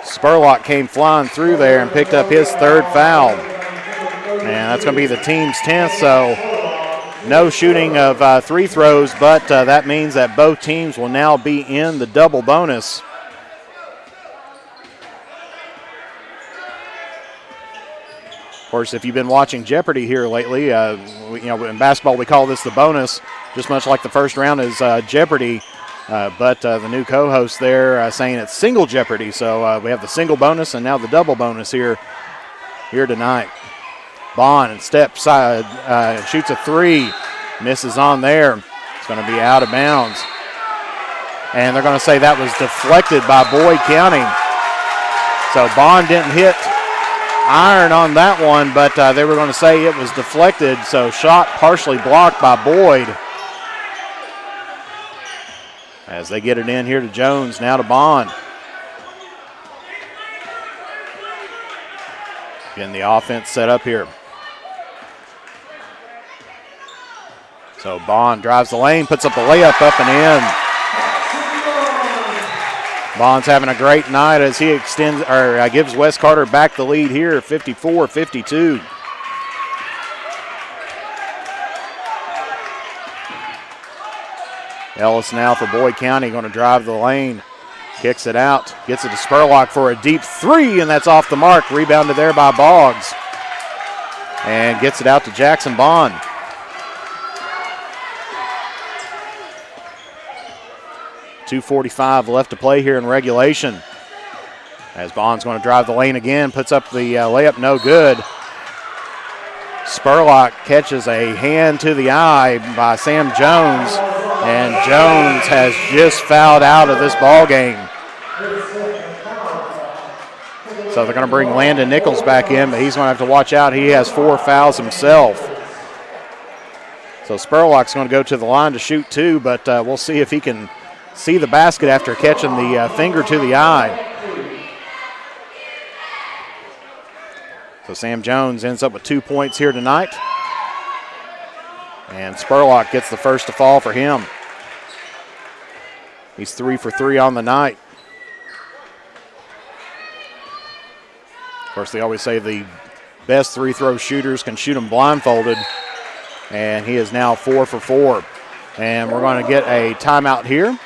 Spurlock came flying through there and picked up his 3rd foul. And that's going to be the team's 10th, so no shooting of free throws, but that means that both teams will now be in the double bonus. Of course, if you've been watching Jeopardy here lately, in basketball we call this the bonus, just much like the first round is Jeopardy. But the new co-host there saying it's single Jeopardy. So we have the single bonus and now the double bonus here tonight. Bond steps side, shoots a 3, misses on there. It's going to be out of bounds. And they're going to say that was deflected by Boyd County. So Bond didn't hit iron on that one, but they were going to say it was deflected. So shot partially blocked by Boyd. As they get it in here to Jones, now to Bond. Getting the offense set up here. So Bond drives the lane, puts up a layup up and in. Bond's having a great night as he gives Wes Carter back the lead here, 54-52. Ellis now for Boyd County, going to drive the lane. Kicks it out, gets it to Spurlock for a deep 3, and that's off the mark. Rebounded there by Boggs. And gets it out to Jackson Bond. .245 left to play here in regulation. As Bond's going to drive the lane again, puts up the layup, no good. Spurlock catches a hand to the eye by Sam Jones. And Jones has just fouled out of this ball game. So they're going to bring Landon Nichols back in, but he's going to have to watch out. He has 4 fouls himself. So Spurlock's going to go to the line to shoot 2, but we'll see if he can see the basket after catching the finger to the eye. So Sam Jones ends up with 2 points here tonight. And Spurlock gets the first to fall for him. He's 3 for 3 on the night. Of course, they always say the best free-throw shooters can shoot them blindfolded. And he is now 4 for 4. And we're going to get a timeout here.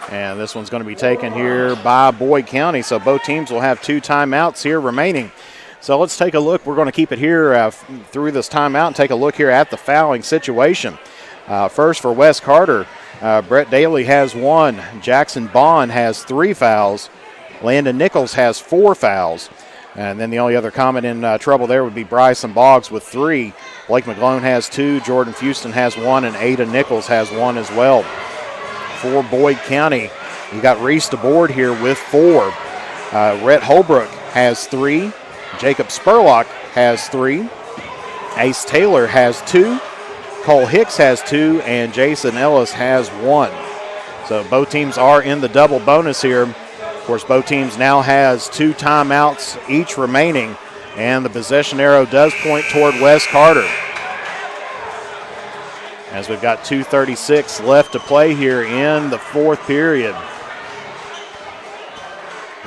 And this one's going to be taken here by Boyd County. So both teams will have 2 timeouts here remaining. So let's take a look. We're going to keep it here through this timeout and take a look here at the fouling situation. First for Wes Carter, Brett Daly has 1. Jackson Bond has 3 fouls. Landon Nichols has 4 fouls. And then the only other comment in trouble there would be Bryson Boggs with 3. Blake McGlone has 2. Jordan Houston has 1. And Ada Nichols has 1 as well. For Boyd County, you got Reese DeBoard here with 4. Rhett Holbrook has 3. Jacob Spurlock has 3. Ace Taylor has 2. Cole Hicks has 2. And Jason Ellis has 1. So both teams are in the double bonus here. Of course, both teams now has 2 timeouts each remaining. And the possession arrow does point toward Wes Carter. As we've got 2:36 left to play here in the 4th period.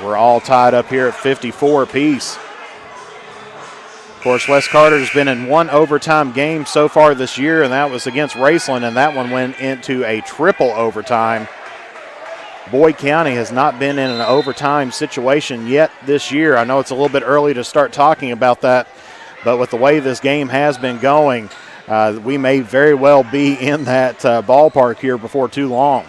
We're all tied up here at 54 apiece. Of course, Wes Carter's been in 1 overtime game so far this year, and that was against Raceland, and that one went into a triple overtime. Boyd County has not been in an overtime situation yet this year. I know it's a little bit early to start talking about that, but with the way this game has been going, we may very well be in that ballpark here before too long.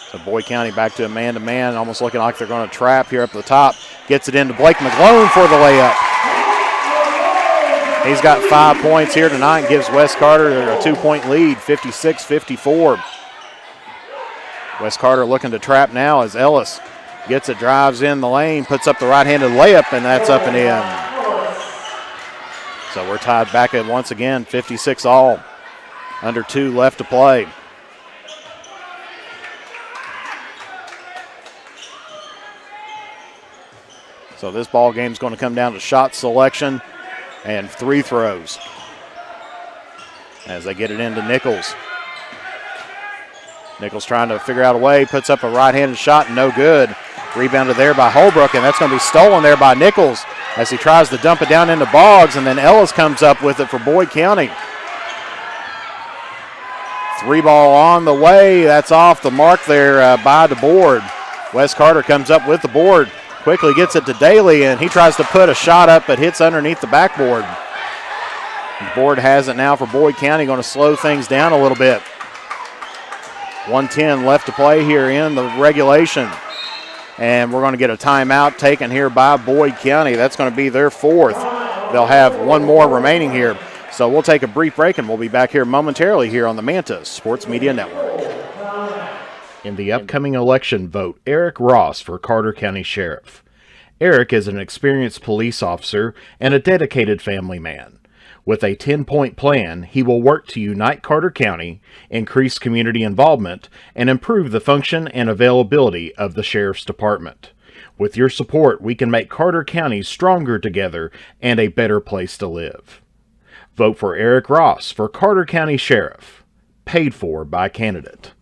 So Boyd County back to a man-to-man, almost looking like they're going to trap here up the top. Gets it into Blake McGlone for the layup. He's got 5 points here tonight and gives Wes Carter a 2-point lead, 56-54. Wes Carter looking to trap now as Ellis gets it, drives in the lane, puts up the right-handed layup, and that's up and in. So we're tied back at once again, 56 all. Under 2 left to play. So this ball game is going to come down to shot selection and free throws as they get it into Nichols. Nichols trying to figure out a way, puts up a right-handed shot, no good. Rebounded there by Holbrook, and that's going to be stolen there by Nichols as he tries to dump it down into Boggs, and then Ellis comes up with it for Boyd County. 3 ball on the way. That's off the mark there by the board. Wes Carter comes up with the board, quickly gets it to Daly, and he tries to put a shot up, but hits underneath the backboard. The board has it now for Boyd County, going to slow things down a little bit. 1:10 left to play here in the regulation. And we're going to get a timeout taken here by Boyd County. That's going to be their 4th. They'll have 1 more remaining here. So we'll take a brief break, and we'll be back here momentarily here on the Manta Sports Media Network. In the upcoming election, vote Eric Ross for Carter County Sheriff. Eric is an experienced police officer and a dedicated family man. With a 10-point plan, he will work to unite Carter County, increase community involvement, and improve the function and availability of the Sheriff's Department. With your support, we can make Carter County stronger together and a better place to live. Vote for Eric Ross for Carter County Sheriff. Paid for by candidate.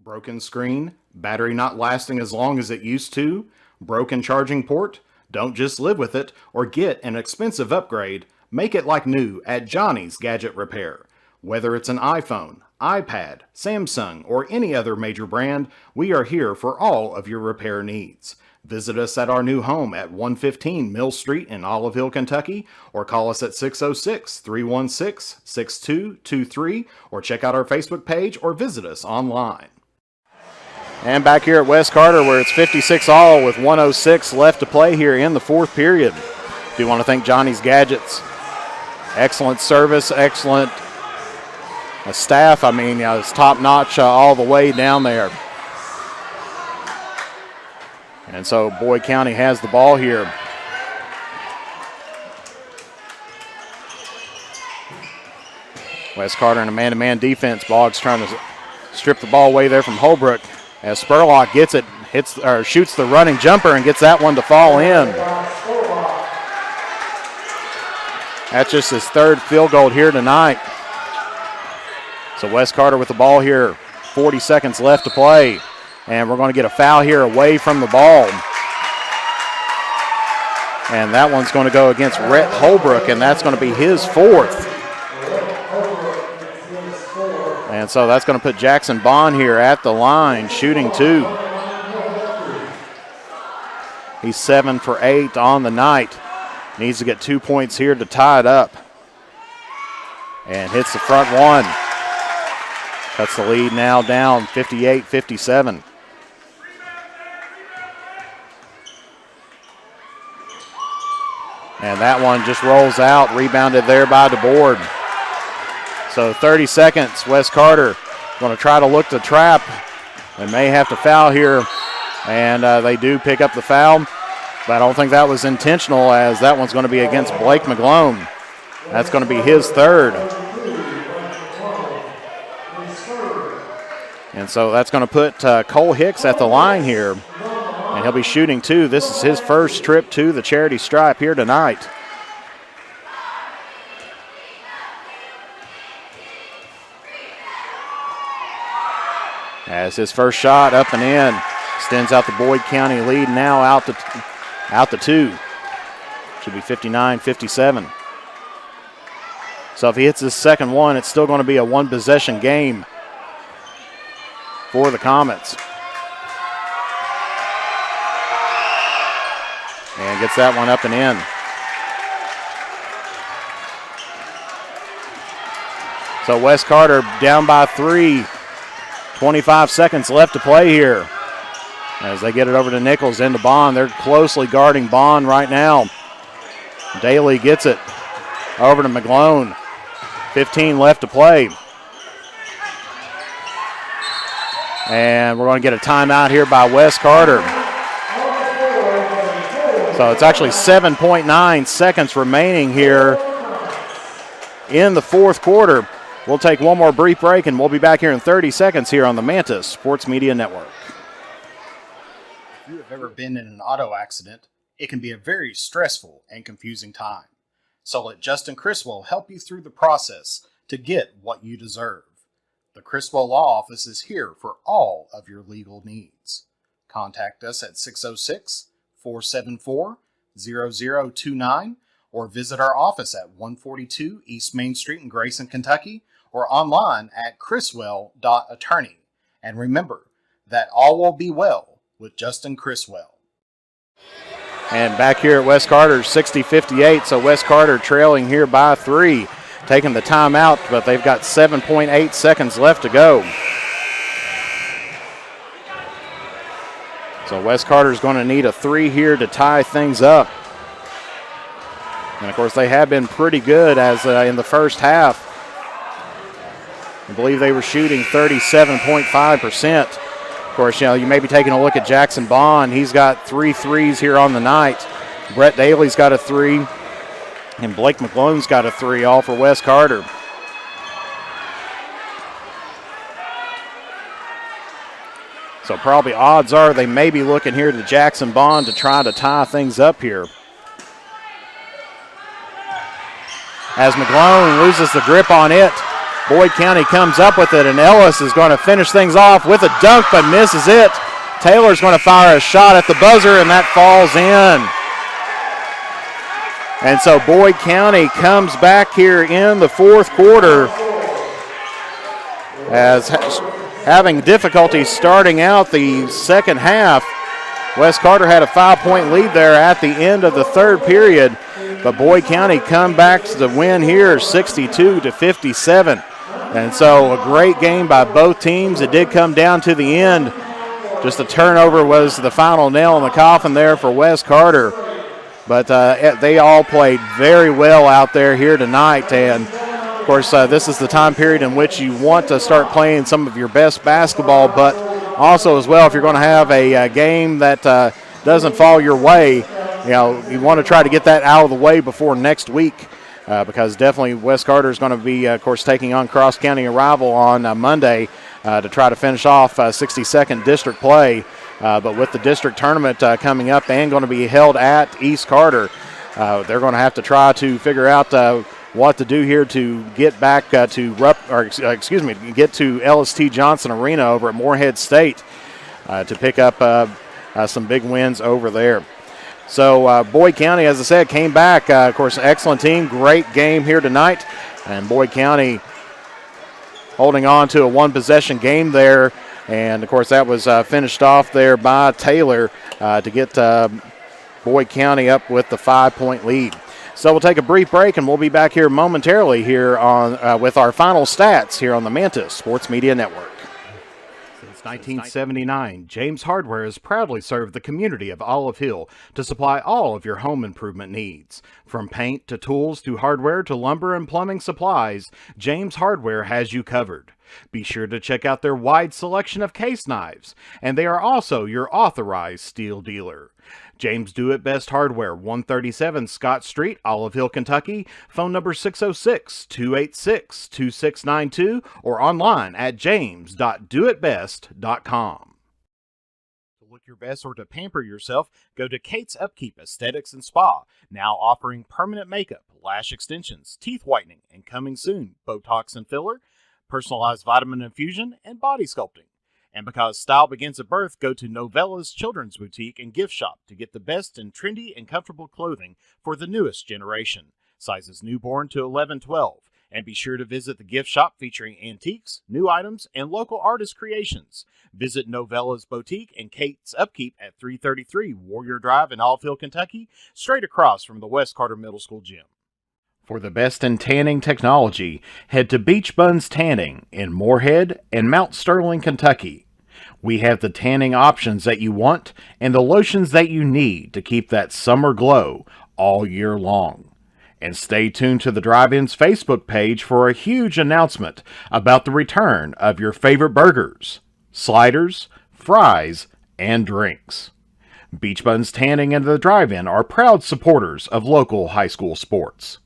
Broken screen, battery not lasting as long as it used to, broken charging port? Don't just live with it or get an expensive upgrade. Make it like new at Johnny's Gadget Repair. Whether it's an iPhone, iPad, Samsung, or any other major brand, we are here for all of your repair needs. Visit us at our new home at 115 Mill Street in Olive Hill, Kentucky, or call us at 606-316-6223, or check out our Facebook page or visit us online. And back here at Wes Carter, where it's 56 all with 1:06 left to play here in the 4th period. Do want to thank Johnny's Gadgets. Excellent service, excellent staff. I mean, it's top-notch all the way down there. And so Boyd County has the ball here. Wes Carter in a man-to-man defense. Boggs trying to strip the ball away there from Holbrook. As Spurlock gets it, shoots the running jumper and gets that one to fall in. That's just his 3rd field goal here tonight. So Wes Carter with the ball here, 40 seconds left to play. And we're going to get a foul here away from the ball. And that one's going to go against Rhett Holbrook, and that's going to be his 4th. And so that's going to put Jackson Bond here at the line, shooting 2. He's 7 for 8 on the night. Needs to get 2 points here to tie it up. And hits the front one. Cuts the lead now down 58-57. And that one just rolls out, rebounded there by DeBoard. So 30 seconds, Wes Carter going to try to look to trap. They may have to foul here, and they do pick up the foul. But I don't think that was intentional, as that one's going to be against Blake McGlone. That's going to be his 3rd. And so that's going to put Cole Hicks at the line here. And he'll be shooting 2. This is his first trip to the charity stripe here tonight. As his first shot up and in. Extends out the Boyd County lead now out to 2. Should be 59-57. So if he hits his second one, it's still going to be a 1-possession game for the Comets. And gets that one up and in. So Wes Carter down by 3. 25 seconds left to play here. As they get it over to Nichols into Bond. They're closely guarding Bond right now. Daly gets it. Over to McGlone. 15 left to play. And we're going to get a timeout here by Wes Carter. So it's actually 7.9 seconds remaining here in the fourth quarter. We'll take one more brief break, and we'll be back here in 30 seconds here on the Mantis Sports Media Network. If you have ever been in an auto accident, it can be a very stressful and confusing time. So let Justin Criswell help you through the process to get what you deserve. The Criswell Law Office is here for all of your legal needs. Contact us at 606-474-0029 or visit our office at 142 East Main Street in Grayson, Kentucky, or online at criswell.attorney. And remember that all will be well with Justin Criswell. And back here at Wes Carter, 60-58, so Wes Carter trailing here by 3. Taking the timeout, but they've got 7.8 seconds left to go. So Wes Carter's going to need a 3 here to tie things up. And of course, they have been pretty good as in the first half. I believe they were shooting 37.5%. Of course, you may be taking a look at Jackson Bond. He's got 3 threes here on the night. Brett Daly's got a 3. And Blake McGlone's got a 3, all for Wes Carter. So probably odds are they may be looking here to Jackson Bond to try to tie things up here. As McGlone loses the grip on it, Boyd County comes up with it, and Ellis is going to finish things off with a dunk but misses it. Taylor's going to fire a shot at the buzzer, and that falls in. And so Boyd County comes back here in the fourth quarter as having difficulty starting out the second half. Wes Carter had a 5-point lead there at the end of the third period, but Boyd County come back to the win here 62-57. And so a great game by both teams. It did come down to the end. Just the turnover was the final nail in the coffin there for Wes Carter. But they all played very well out there here tonight. And, of course, this is the time period in which you want to start playing some of your best basketball. But also as well, if you're going to have a game that doesn't fall your way, you want to try to get that out of the way before next week. Because definitely Wes Carter is going to be, of course, taking on Cross County Arrival on Monday to try to finish off 62nd district play. But with the district tournament coming up and going to be held at East Carter, they're going to have to try to figure out what to do here to get back get to LST Johnson Arena over at Morehead State to pick up some big wins over there. So Boyd County, as I said, came back. Of course, excellent team, great game here tonight. And Boyd County holding on to a one-possession game there. And, of course, that was finished off there by Taylor to get Boyd County up with the 5-point lead. So we'll take a brief break, and we'll be back here momentarily here on with our final stats here on the Mantis Sports Media Network. Since 1979, James Hardware has proudly served the community of Olive Hill to supply all of your home improvement needs. From paint to tools to hardware to lumber and plumbing supplies, James Hardware has you covered. Be sure to check out their wide selection of case knives, and they are also your authorized steel dealer. James Do It Best Hardware, 137 Scott Street, Olive Hill, Kentucky. Phone number 606-286-2692 or online at james.doitbest.com. To look your best or to pamper yourself, go to Kate's Upkeep Aesthetics and Spa, now offering permanent makeup, lash extensions, teeth whitening, and coming soon, Botox and filler, personalized vitamin infusion, and body sculpting. And because style begins at birth, go to Novella's Children's Boutique and Gift Shop to get the best in trendy and comfortable clothing for the newest generation. Sizes newborn to 11-12. And be sure to visit the gift shop featuring antiques, new items, and local artist creations. Visit Novella's Boutique and Kate's Upkeep at 333 Warrior Drive in Olive Hill, Kentucky, straight across from the West Carter Middle School gym. For the best in tanning technology, head to Beach Buns Tanning in Morehead and Mount Sterling, Kentucky. We have the tanning options that you want and the lotions that you need to keep that summer glow all year long. And stay tuned to the Drive-In's Facebook page for a huge announcement about the return of your favorite burgers, sliders, fries, and drinks. Beach Buns Tanning and the Drive-In are proud supporters of local high school sports.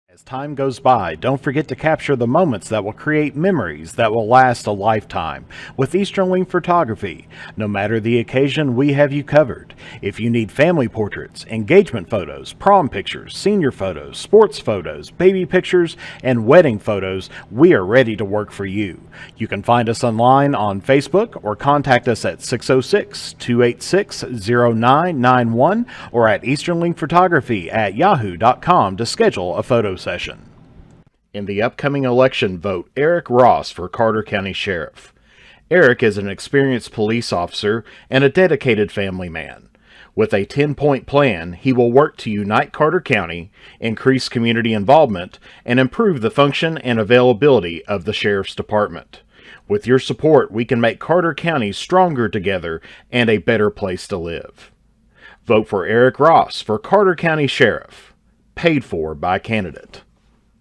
As time goes by, don't forget to capture the moments that will create memories that will last a lifetime with Eastern Wing Photography. No matter the occasion, we have you covered. If you need family portraits, engagement photos, prom pictures, senior photos, sports photos, baby pictures, and wedding photos, we are ready to work for you. You can find us online on Facebook or contact us at 606-286-0991 or at easternwingphotography@yahoo.com to schedule a photo session. In the upcoming election, vote Eric Ross for Carter County Sheriff. Eric is an experienced police officer and a dedicated family man. With a 10-point plan, he will work to unite Carter County, increase community involvement, and improve the function and availability of the Sheriff's Department. With your support, we can make Carter County stronger together and a better place to live. Vote for Eric Ross for Carter County Sheriff. Paid for by candidate.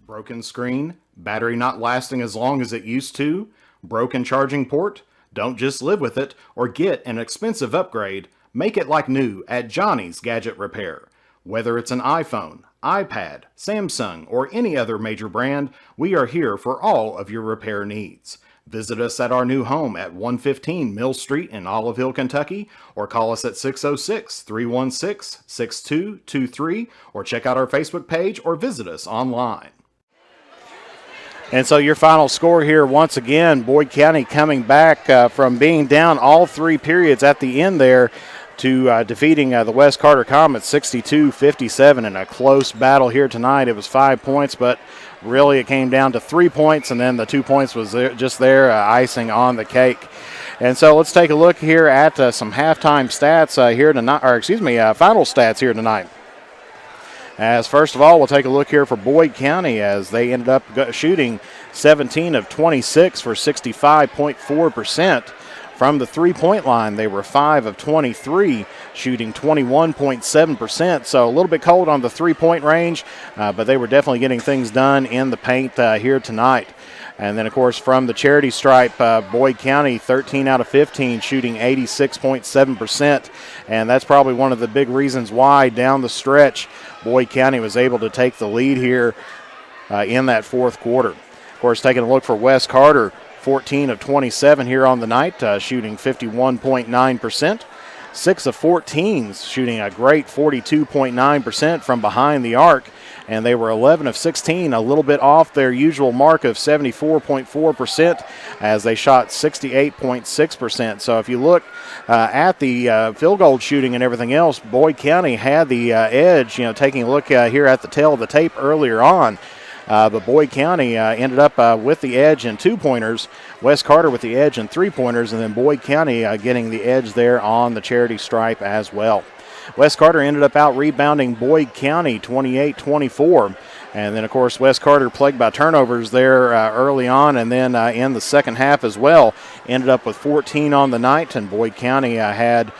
Broken screen, battery not lasting as long as it used to, broken charging port? Don't just live with it or get an expensive upgrade. Make it like new at Johnny's Gadget Repair. Whether it's an iPhone, iPad, Samsung, or any other major brand, we are here for all of your repair needs. Visit us at our new home at 115 Mill Street in Olive Hill, Kentucky, or call us at 606-316-6223, or check out our Facebook page or visit us online. And so your final score here, once again, Boyd County coming back from being down all three periods at the end there to defeating the West Carter Comets 62-57 in a close battle here tonight. It was 5 points, but really it came down to 3 points, and then the 2 points was just there, icing on the cake. And so let's take a look here at some halftime stats here tonight, final stats here tonight. As first of all, we'll take a look here for Boyd County as they ended up shooting 17 of 26 for 65.4%. From the three-point line, they were 5 of 23, shooting 21.7%. So a little bit cold on the three-point range, but they were definitely getting things done in the paint here tonight. And then, of course, from the charity stripe, Boyd County, 13 out of 15, shooting 86.7%. And that's probably one of the big reasons why down the stretch Boyd County was able to take the lead here in that fourth quarter. Of course, taking a look for West Carter, 14 of 27 here on the night, shooting 51.9%. 6 of 14, shooting a great 42.9% from behind the arc. And they were 11 of 16, a little bit off their usual mark of 74.4% as they shot 68.6%. So if you look at the field goal shooting and everything else, Boyd County had the edge, taking a look here at the tail of the tape earlier on. But Boyd County ended up with the edge in two-pointers, West Carter with the edge in three-pointers, and then Boyd County getting the edge there on the charity stripe as well. West Carter ended up out-rebounding Boyd County 28-24. And then, of course, West Carter plagued by turnovers there early on, and then in the second half as well, ended up with 14 on the night, and Boyd County had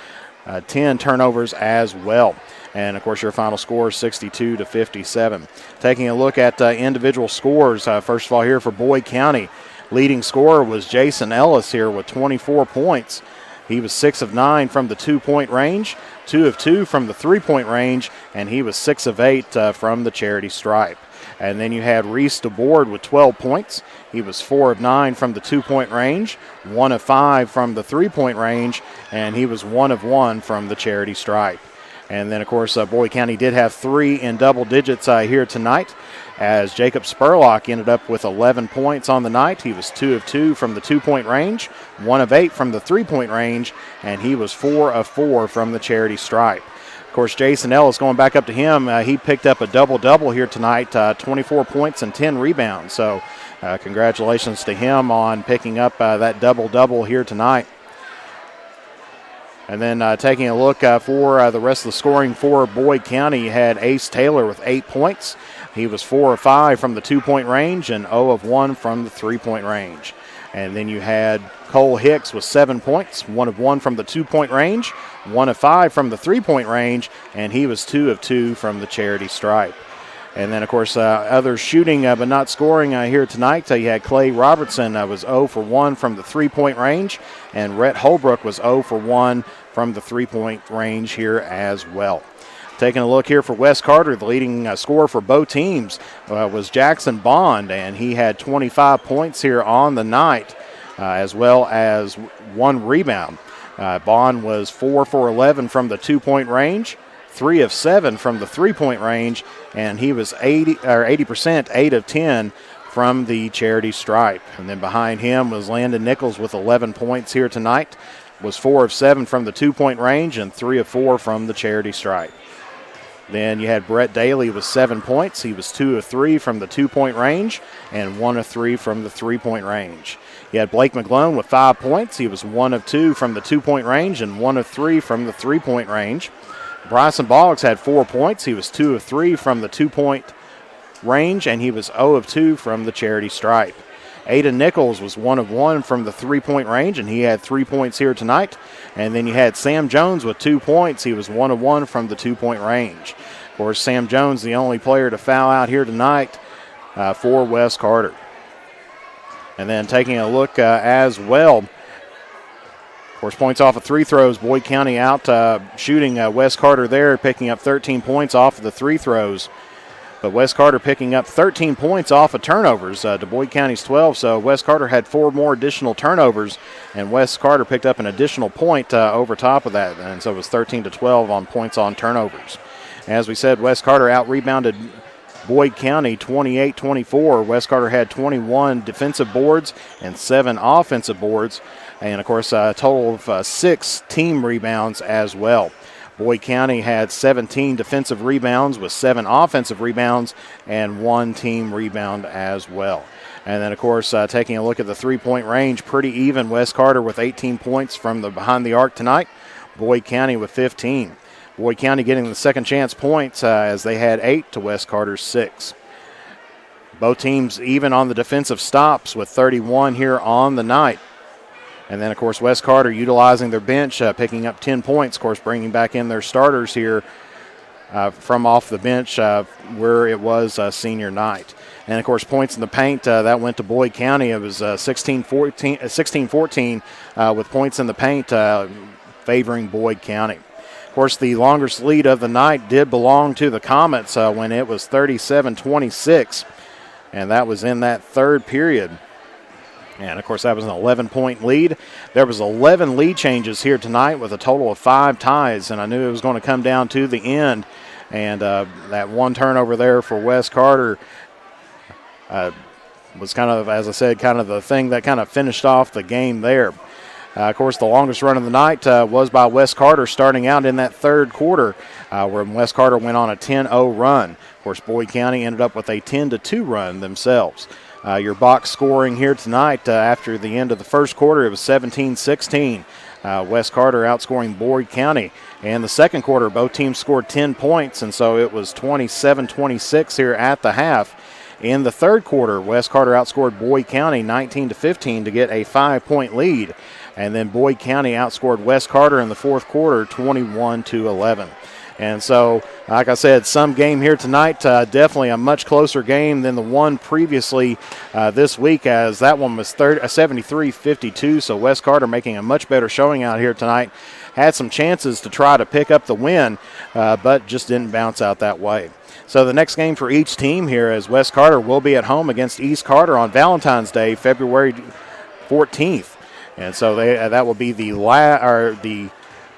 10 turnovers as well. And, of course, your final score is 62-57. Taking a look at individual scores, first of all here for Boyd County, leading scorer was Jason Ellis here with 24 points. He was 6 of 9 from the two-point range, 2 of 2 from the three-point range, and he was 6 of 8 from the charity stripe. And then you had Reese DeBoard with 12 points. He was 4 of 9 from the two-point range, 1 of 5 from the three-point range, and he was 1 of 1 from the charity stripe. And then, of course, Boyd County did have 3 in double digits here tonight, as Jacob Spurlock ended up with 11 points on the night. He was 2 of 2 from the two-point range, 1 of 8 from the three-point range, and he was 4 of 4 from the charity stripe. Of course, Jason Ellis, going back up to him, he picked up a double-double here tonight, 24 points and 10 rebounds. So congratulations to him on picking up that double-double here tonight. And then taking a look for the rest of the scoring for Boyd County, you had Ace Taylor with 8 points. He was 4 of 5 from the two-point range and 0 of 1 from the three-point range. And then you had Cole Hicks with 7 points, 1 of 1 from the two-point range, 1 of 5 from the three-point range, and he was 2 of 2 from the charity stripe. And then, of course, others shooting but not scoring here tonight. You had Clay Robertson was 0 for 1 from the three-point range, and Rhett Holbrook was 0 for 1 from the three-point range here as well. Taking a look here for West Carter, the leading scorer for both teams was Jackson Bond, and he had 25 points here on the night, as well as 1 rebound. Bond was 4 for 11 from the two-point range, 3 of 7 from the three-point range, and he was 80%, 8 of 10 from the charity stripe. And then behind him was Landon Nichols with 11 points here tonight, was 4 of 7 from the two-point range and 3 of 4 from the charity stripe. Then you had Brett Daly with 7 points. He was 2 of 3 from the two-point range and 1 of 3 from the three-point range. You had Blake McGlone with 5 points. He was 1 of 2 from the two-point range and 1 of 3 from the three-point range. Bryson Boggs had 4 points. He was 2 of 3 from the two-point range, and he was 0 of 2 from the charity stripe. Aiden Nichols was 1 of 1 from the three-point range, and he had 3 points here tonight. And then you had Sam Jones with 2 points. He was 1 of 1 from the two-point range. Of course, Sam Jones, the only player to foul out here tonight for West Carter. And then taking a look as well, of course, points off of free throws. Boyd County out shooting West Carter there, picking up 13 points off of the free throws. But West Carter picking up 13 points off of turnovers to Boyd County's 12. So West Carter had 4 more additional turnovers, and West Carter picked up an additional point over top of that. And so it was 13-12 on points on turnovers. As we said, West Carter out-rebounded Boyd County 28-24. West Carter had 21 defensive boards and 7 offensive boards. And, of course, a total of 6 team rebounds as well. Boyd County had 17 defensive rebounds with 7 offensive rebounds and 1 team rebound as well. And then, of course, taking a look at the three-point range, pretty even. West Carter with 18 points from the behind the arc tonight. Boyd County with 15. Boyd County getting the second chance points as they had 8 to West Carter's 6. Both teams even on the defensive stops with 31 here on the night. And then, of course, West Carter utilizing their bench, picking up 10 points, of course, bringing back in their starters here from off the bench where it was senior night. And, of course, points in the paint, that went to Boyd County. It was 16-14 with points in the paint favoring Boyd County. Of course, the longest lead of the night did belong to the Comets when it was 37-26, and that was in that third period. And, of course, that was an 11-point lead. There was 11 lead changes here tonight with a total of 5 ties, and I knew it was going to come down to the end. And that one turnover there for West Carter was kind of, as I said, kind of the thing that kind of finished off the game there. Of course, the longest run of the night was by West Carter starting out in that third quarter where West Carter went on a 10-0 run. Of course, Boyd County ended up with a 10-2 run themselves. Your box scoring here tonight after the end of the first quarter, it was 17-16. West Carter outscoring Boyd County. And the second quarter, both teams scored 10 points, and so it was 27-26 here at the half. In the third quarter, West Carter outscored Boyd County 19-15 to get a 5-point lead. And then Boyd County outscored West Carter in the fourth quarter 21-11. And so, like I said, some game here tonight, definitely a much closer game than the one previously this week, as that one was 73-52. So West Carter making a much better showing out here tonight. Had some chances to try to pick up the win, but just didn't bounce out that way. So the next game for each team here is West Carter will be at home against East Carter on Valentine's Day, February 14th. And so that will be the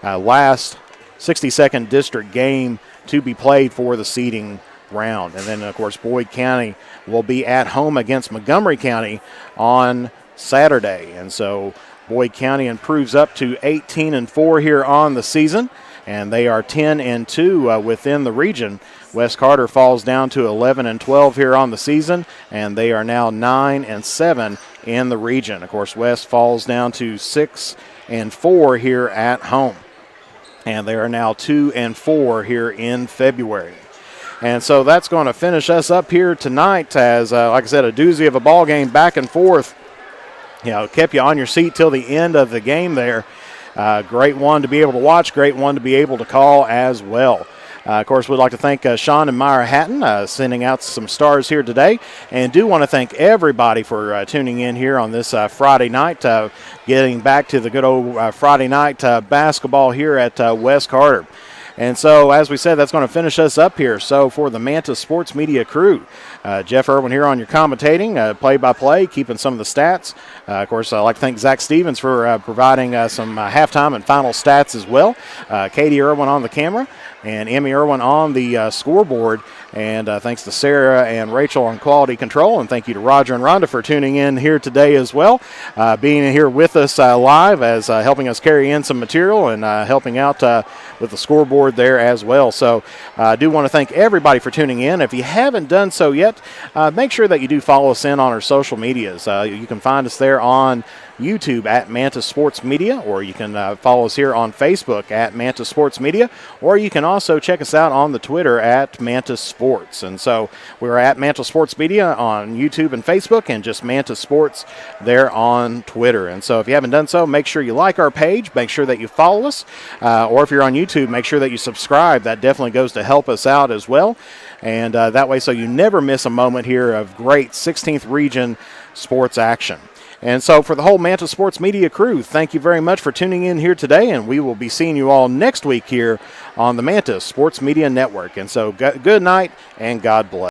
last 62nd district game to be played for the seeding round. And then, of course, Boyd County will be at home against Montgomery County on Saturday. And so Boyd County improves up to 18-4 here on the season, and they are 10-2 within the region. West Carter falls down to 11-12 here on the season, and they are now 9-7 in the region. Of course, West falls down to 6-4 here at home. And they are now 2-4 here in February. And so that's going to finish us up here tonight as, like I said, a doozy of a ball game back and forth. You know, kept you on your seat till the end of the game there. Great one to be able to watch, great one to be able to call as well. Of course, we'd like to thank Sean and Myra Hatton sending out some stars here today, and do want to thank everybody for tuning in here on this Friday night, getting back to the good old Friday night basketball here at West Carter. And so, as we said, that's going to finish us up here. So, for the Manta Sports Media crew, Jeff Irwin here on your commentating, play-by-play, keeping some of the stats. Of course, I'd like to thank Zach Stevens for providing some halftime and final stats as well. Katie Irwin on the camera, and Emmy Irwin on the scoreboard. And thanks to Sarah and Rachel on quality control. And thank you to Roger and Rhonda for tuning in here today as well, being here with us live as helping us carry in some material and helping out with the scoreboard there as well. So I do want to thank everybody for tuning in. If you haven't done so yet, make sure that you do follow us in on our social medias. You can find us there on YouTube at Manta Sports Media, or you can follow us here on Facebook at Manta Sports Media, or you can also check us out on the Twitter at Manta Sports. And so we're at Manta Sports Media on YouTube and Facebook, and just Manta Sports there on Twitter. And so if you haven't done so, make sure you like our page, make sure that you follow us, or if you're on YouTube, make sure that you subscribe. That definitely goes to help us out as well. And that way, so you never miss a moment here of great 16th Region sports action. And so for the whole Manta Sports Media crew, thank you very much for tuning in here today, and we will be seeing you all next week here on the Manta Sports Media Network. And so good night and God bless.